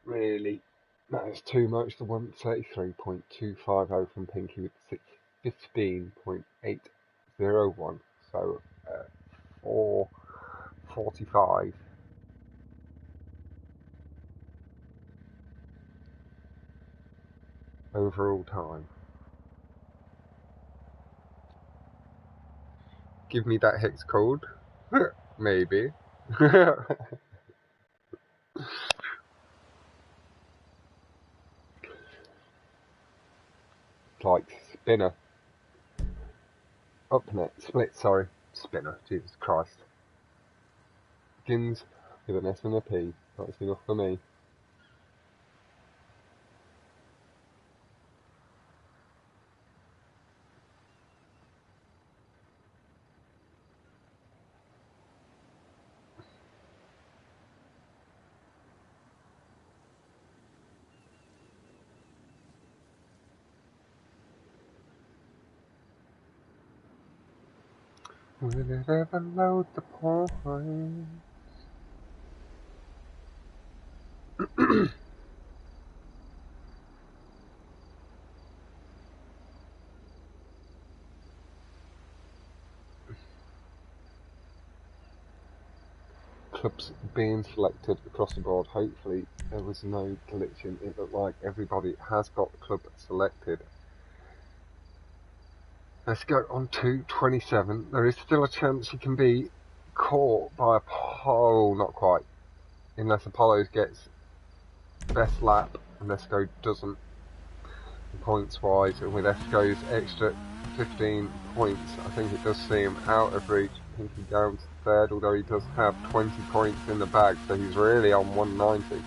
really matters too much. The 133.250 from Pinky with 615.801. So 4:45. Overall time. Give me that hex code. Maybe. Like Spinner. Up next. Split, Spinner. Jesus Christ. Begins with an S and a P. That's enough for me. Will it ever load the points? Clubs being selected across the board. Hopefully there was no glitching. It looked like everybody has got the club selected. Let's go on to 27. There is still a chance he can be caught by Apollo. Not quite. Unless Apollo gets best lap and Esco doesn't. Points wise, and with Esco's extra 15 points, I think it does see him out of reach. Pinky down to 3rd, although he does have 20 points in the bag, so he's really on 190.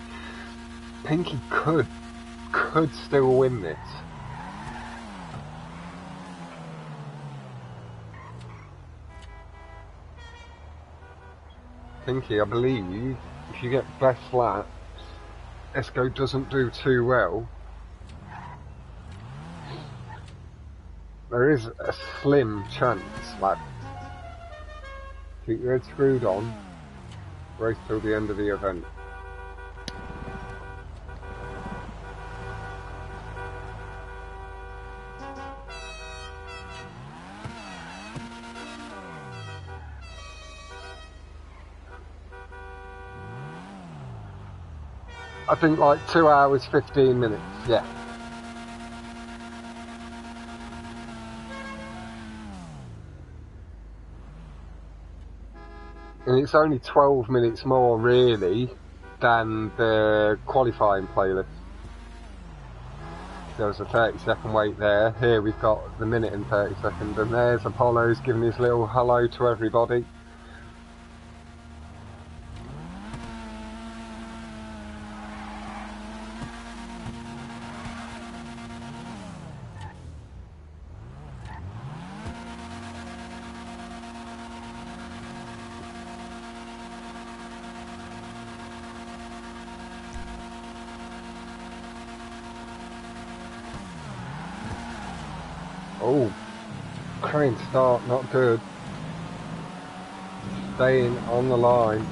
Pinky could still win this. Pinky, I believe, if you get best laps, Esco doesn't do too well. There is a slim chance, lads. Keep your head screwed on. Race till the end of the event. I think like 2 hours, 15 minutes, yeah. And it's only 12 minutes more, really, than the qualifying playlist. There was a 30-second wait there. Here we've got the minute and 30 seconds, and there's Apollo's giving his little hello to everybody. Oh, crane start, not good. Staying on the line.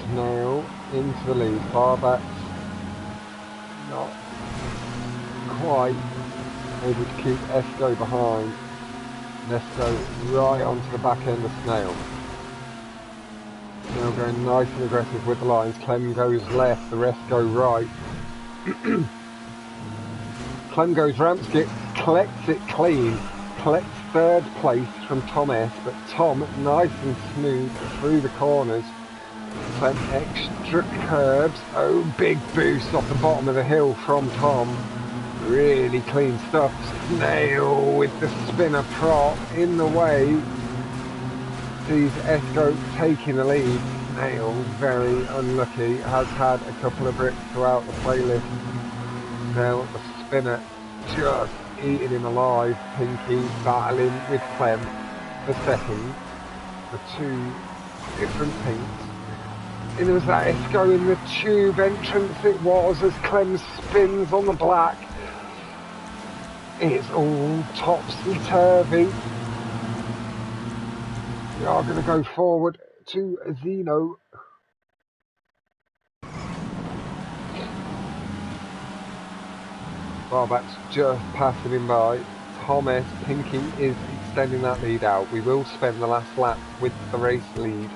Snail into the lead. Barbax not quite able to keep Esco behind. Esco right onto the back end of Snail. Snail going nice and aggressive with the lines. Clem goes left, the rest go right. Clem goes ramp skip, collects it clean, collects third place from Tom S, but Tom nice and smooth through the corners. Clem extra curbs, oh big boost off the bottom of the hill from Tom. Really clean stuff. Snail with the spinner prop in the way. Sees Esco taking the lead. Snail very unlucky, has had a couple of bricks throughout the playlist. Now the spinner just eating him alive. Pinky battling with Clem for second. The two different pinks. And there was that Esco in the tube entrance it was as Clem spins on the black. It's all topsy-turvy. We are going to go forward to Zeno. Barbax just passing him by. Thomas Pinky is extending that lead out. We will spend the last lap with the race lead,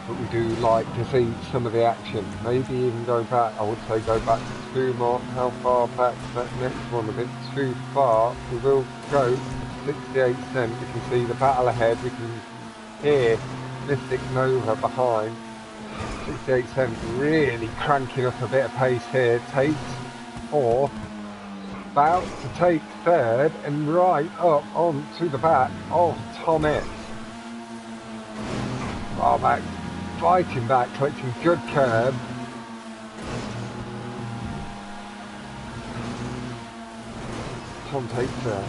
but we do like to see some of the action. Maybe even go back, I would say go back to 2 more. How far back that next one? A bit too far. We will go 68 cent. We can see the battle ahead. We can hear Mystic Nova behind. 68 cent really cranking up a bit of pace here. Takes fourth. About to take third and right up on to the back of Thomas. Barbax fighting back, collecting good curb. Tom takes a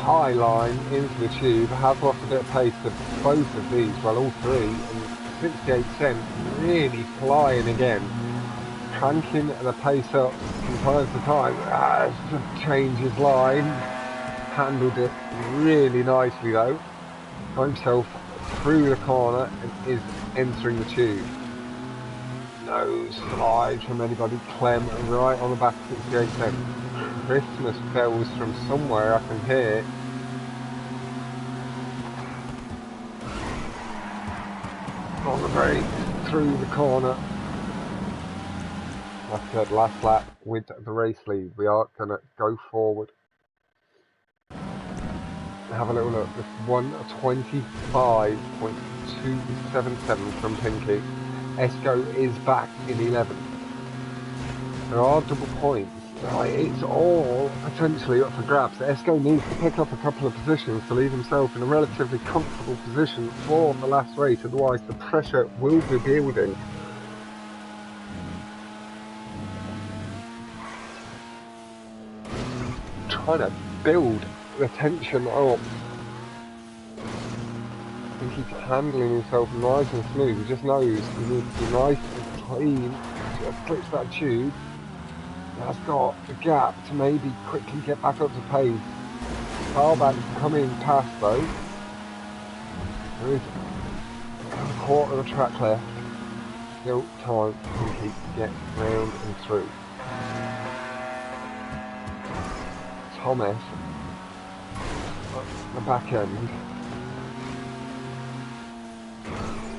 high line into the tube, has lost a bit of pace to both of these, well all three, and 68 cent really flying again. Cranking the pace up from time to time, has to change his line. Handled it really nicely though. Got himself through the corner and is entering the tube. No slide from anybody. Clem right on the back of 68 cent. Christmas bells from somewhere I can hear. On the break through the corner. Like I said, last lap with the race lead. We are going to go forward. Have a little look. This 1:25.277 from Pinky. Esco is back in 11th. There are double points. It's all potentially up for grabs. Esco needs to pick up a couple of positions to leave himself in a relatively comfortable position for the last race. Otherwise, the pressure will be building. Trying to build the tension up. I think he's handling himself nice and smooth. He just knows he needs to be nice and clean. Just clicks that tube. Has got the gap to maybe quickly get back up to pace. Barbax coming past though. There is a quarter of the track left. Still time to get round and through. Thomas at the back end.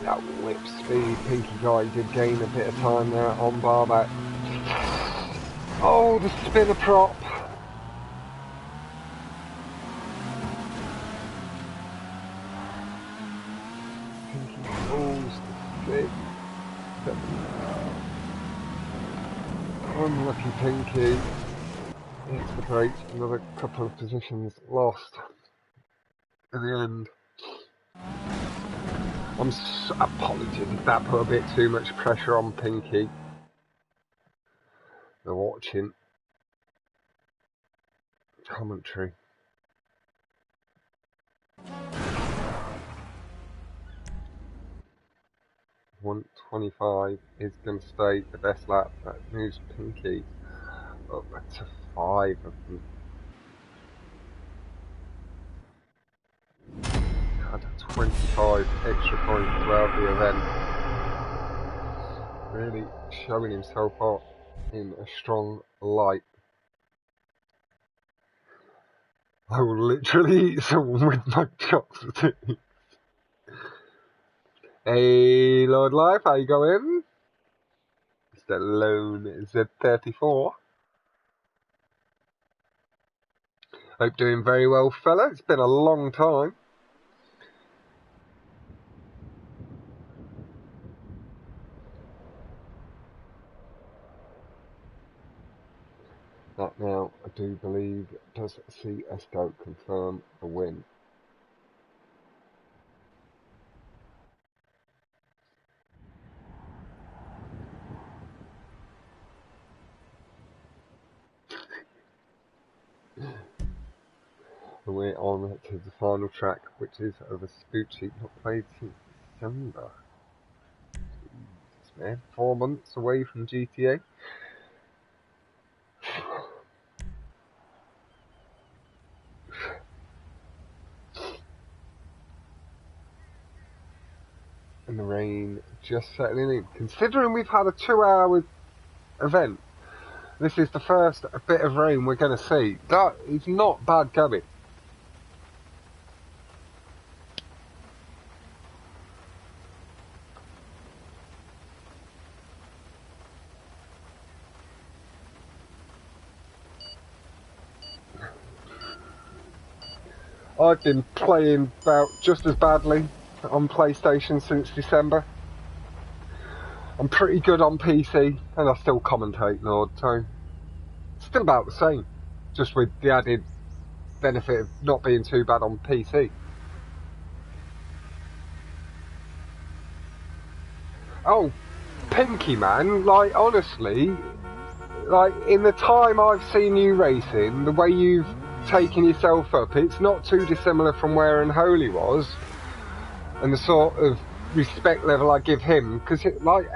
That whip speed, Pinky guy did gain a bit of time there on Barbax. Oh, the spinner prop. Pinky pulls the stick. Unlucky Pinky. It's the break, another couple of positions lost in the end. Apologies if that put a bit too much pressure on Pinky. They're watching commentary. 1:25 is going to stay the best lap. That moves Pinky up to 5 of them. Had 25 extra points throughout the event. Really showing himself off. in a strong light. I will literally eat someone with my chocolate. Hey, Lord Life, how you going? Mr. Lone Z34. Hope doing very well, fella. It's been a long time. That now, I do believe, does CSGO confirm the win. And we're on to the final track, which is of a Vespucci, not played since December. Jesus, man, 4 months away from GTA. And the rain just settling in. Considering we've had a 2-hour event, this is the first bit of rain we're going to see. That is not bad going. I've been playing about just as badly on PlayStation since December. I'm pretty good on PC, and I still commentate an odd time. It's still about the same, just with the added benefit of not being too bad on PC. Oh, Pinky man, like honestly, like in the time I've seen you racing, the way you've taken yourself up, it's not too dissimilar from where Unholy was, and the sort of respect level I give him, because like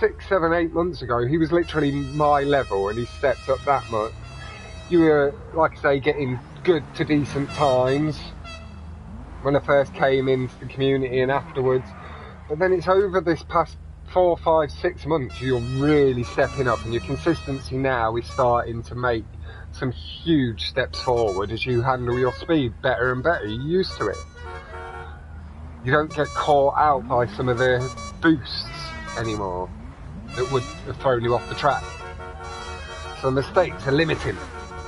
6, 7, 8 months ago he was literally my level and he stepped up that much. You were, like I say, getting good to decent times when I first came into the community and afterwards, but then it's over this past 4, 5, 6 months you're really stepping up, and your consistency now is starting to make some huge steps forward as you handle your speed better and better. You're used to it. You don't get caught out by some of the boosts anymore that would have thrown you off the track. So mistakes are limiting,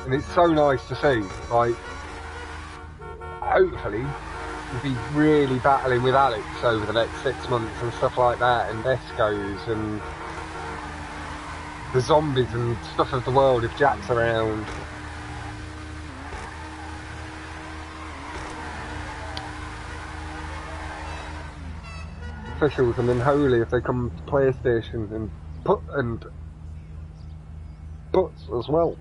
and it's so nice to see. Like, hopefully we'll be really battling with Alex over the next 6 months and stuff like that, and Escos and the zombies and stuff of the world if Jack's around. Officials and Unholy if they come to PlayStation, and Butts as well.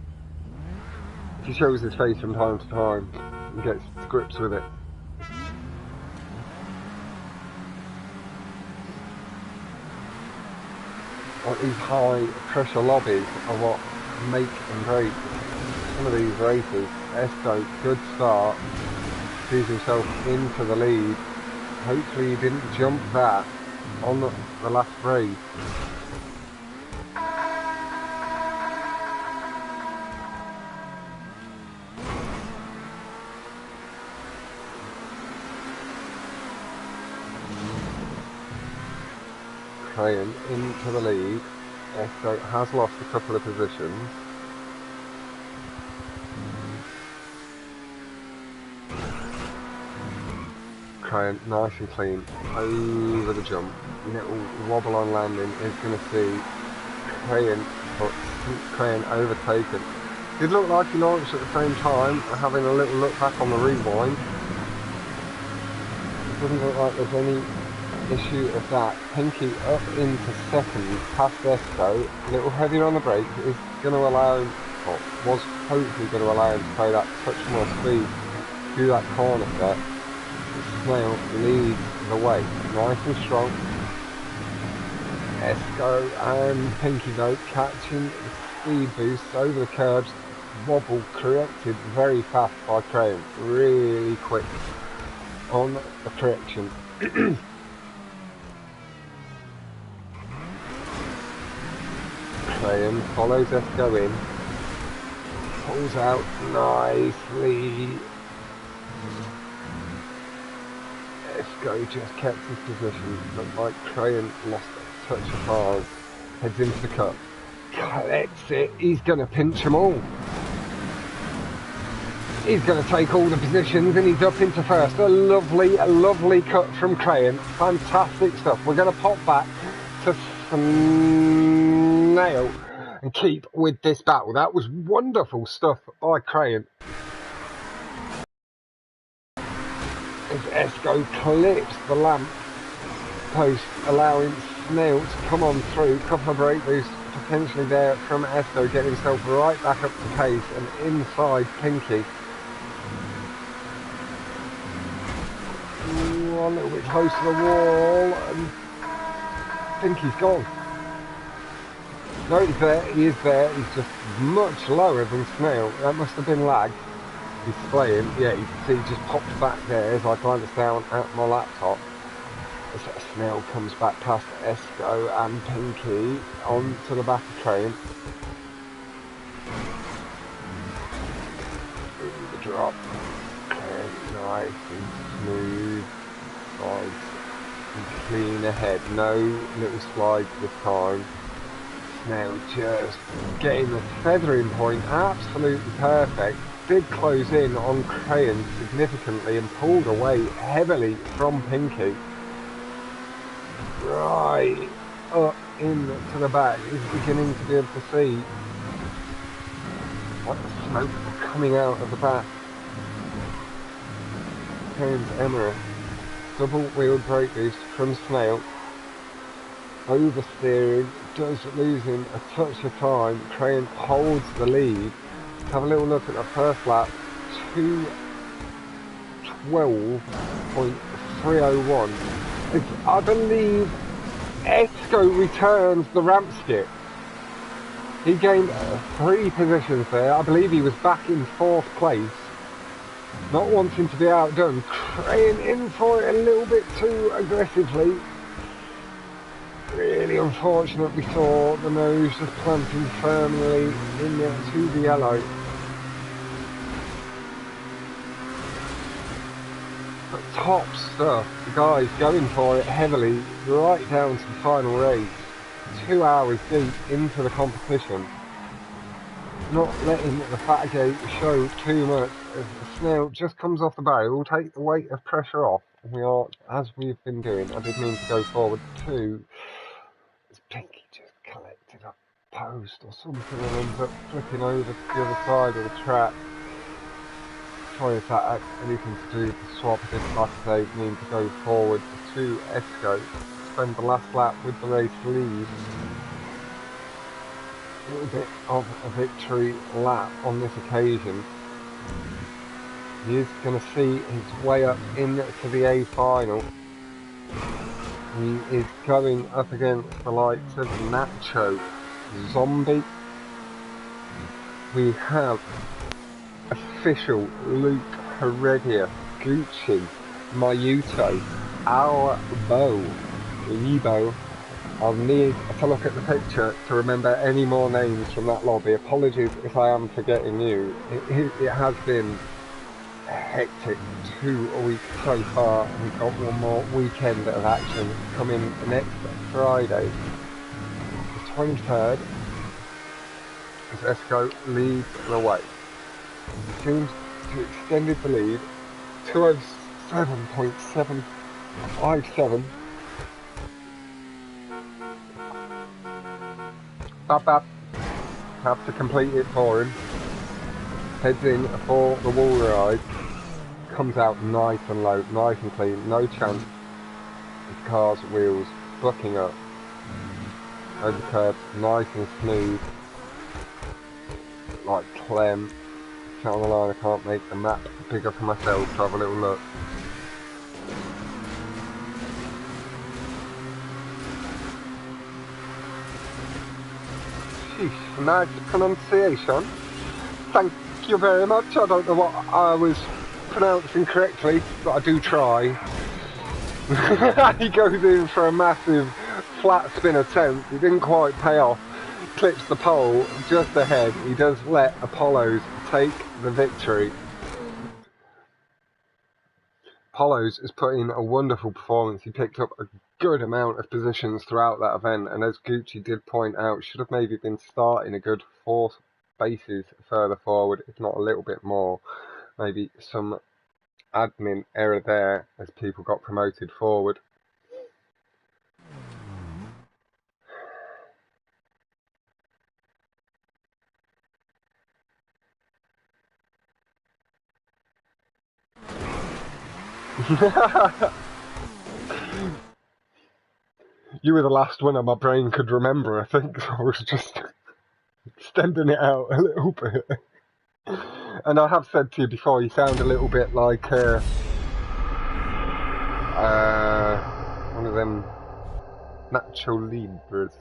If he shows his face from time to time and gets to grips with it. Like these high pressure lobbies are what make and break some of these races. Esco, good start, sees himself into the lead. Hopefully he didn't jump that on the last race. Crayon into the lead. Esco has lost a couple of positions. Crayon nice and clean over the jump. Little wobble on landing is going to see Crayon, but Crayon overtaken. It looked like he launched at the same time, having a little look back on the rewind. It doesn't look like there's any issue of that. Pinky up into second, past Esco, a little heavier on the brake, is going to allow, or was hopefully going to allow him to play that touch more speed through that corner set. Snail leads the way, nice and strong. Esco and Pinky though catching the speed boost over the curbs, wobble corrected very fast by Crayon, really quick on the correction. Graham follows Esco in, pulls out nicely. Esco just kept his position, looked like Crayon lost a touch of hard, heads into the cut, collects it, he's going to pinch them all. He's going to take all the positions and he's up into first. A lovely cut from Crayon. Fantastic stuff. We're going to pop back to Snail and keep with this battle. That was wonderful stuff by Crayon. As Esco clips the lamp post, allowing Snail to come on through. Couple of brake boosts potentially there from Esco, getting himself right back up to pace and inside Pinky. A little bit close to the wall, and Pinky's gone. No, he's there, he is there, he's just much lower than Snail. That must have been lag. He's displaying, yeah, you can see he just popped back there as I glanced down at my laptop. As Snail comes back past Esco and Pinky onto the back of Crayon. The drop. Okay, nice and smooth. Slides and clean ahead, no little slides this time. Snail just getting the feathering point absolutely perfect. Did close in on Crayon significantly and pulled away heavily from Pinky. Right up into the back. He's beginning to be able to see what the smoke coming out of the back. Crayon's Emerald. Double wheel brake boost from Snail. Oversteering, does losing a touch of time. Crayon holds the lead. Have a little look at the first lap. 2:12.301. I believe Esco returns the ramp skip. He gained 3 positions there. I believe he was back in 4th place. Not wanting to be outdone, Crayon in for it a little bit too aggressively. Really unfortunate we saw the nose just planting firmly into the yellow. But top stuff, the guys going for it heavily right down to the final race. 2 hours deep into the competition. Not letting the fat gate show too much. As the Snail just comes off the barrier, we'll take the weight of pressure off. We are, as we've been doing, I did mean to go forward too. As Pinky just collected a post or something and ends up flipping over to the other side of the track. Sorry if that had anything to do with the swap. I did, like I say, mean to go forward to Esco. Spend the last lap with the race lead. A little bit of a victory lap on this occasion. He is going to see his way up into the A final. He is going up against the likes of Nacho, Zombie. We have official Luke Heredia, Gucci, Mayuto, Albo, Lebo. I'll need to look at the picture to remember any more names from that lobby. Apologies if I am forgetting you. It has been a hectic 2 weeks so far, and we've got one more weekend of action coming next Friday, the 23rd, as Esco leads the way. Seems to have extended the lead, 207.757. Bab have to complete it for him. Heads in for the wall ride. Comes out nice and low, nice and clean, no chance of the car's wheels bucking up. Over the curb, nice and smooth. Like Clem. Down the line, I can't make the map bigger for myself to have a little look. Sheesh, nice pronunciation. Thank you very much. I don't know what I was pronouncing correctly, but I do try. He goes in for a massive flat spin attempt. It didn't quite pay off. clips the pole just ahead. He does let Apollos take the victory. Apollos has put in a wonderful performance. He picked up a good amount of positions throughout that event, and as Gucci did point out, should have maybe been starting a good 4 spaces further forward, if not a little bit more. Maybe some admin error there as people got promoted forward. You were the last one my brain could remember, I think, so I was just extending it out a little bit. And I have said to you before, you sound a little bit like one of them Nacho Libras.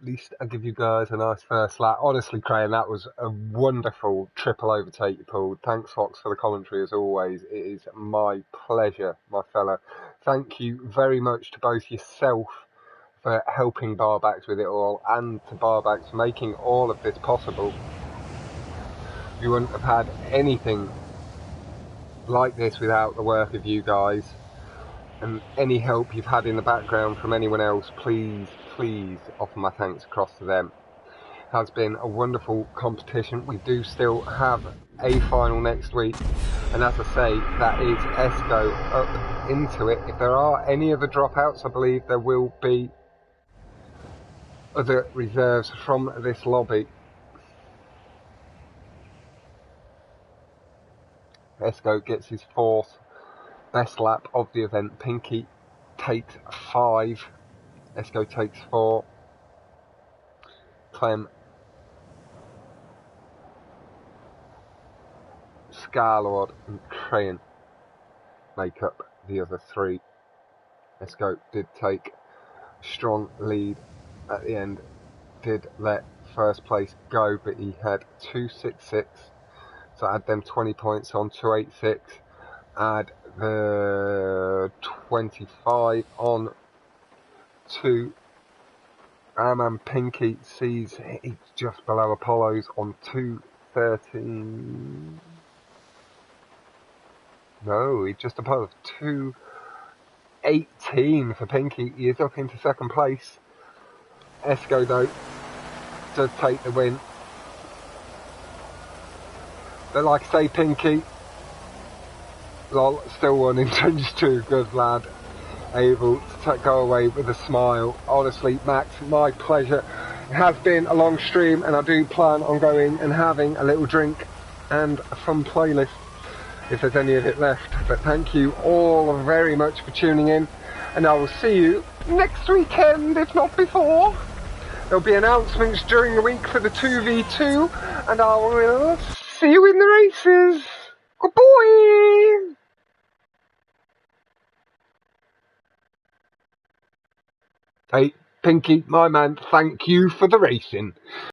At least I give you guys a nice first lap. Honestly, Crayon, that was a wonderful triple overtake you pulled. Thanks, Fox, for the commentary as always. It is my pleasure, my fella. Thank you very much to both yourself for helping Barbax with it all, and to Barbax for making all of this possible. You wouldn't have had anything like this without the work of you guys, and any help you've had in the background from anyone else, please offer my thanks across to them. It has been a wonderful competition. We do still have a final next week, and as I say, that is Esco up into it. If there are any other dropouts, I believe there will be other reserves from this lobby. Esco gets his 4th best lap of the event. Pinky takes 5. Esco takes 4. Clem, Scarlord and Crayon make up the other 3. Esco did take a strong lead at the end. Did let first place go, but he had 2.66. So add them 20 points on 2.86. Add the 25 on to Airman Pinky. Sees he's just below Apollo's on 2.13. No, he's just above 2.18 for Pinky. He is up into second place. Esco, though, does take the win. But like I say, Pinky, lol, still won in 22. Good lad. Able to go away with a smile. Honestly, Max, my pleasure. It has been a long stream, and I do plan on going and having a little drink and a fun playlist if there's any of it left. But thank you all very much for tuning in, and I will see you next weekend, if not before. There'll be announcements during the week for the 2v2, and I will see you in the races. Good boy! Hey, Pinky, my man, thank you for the racing.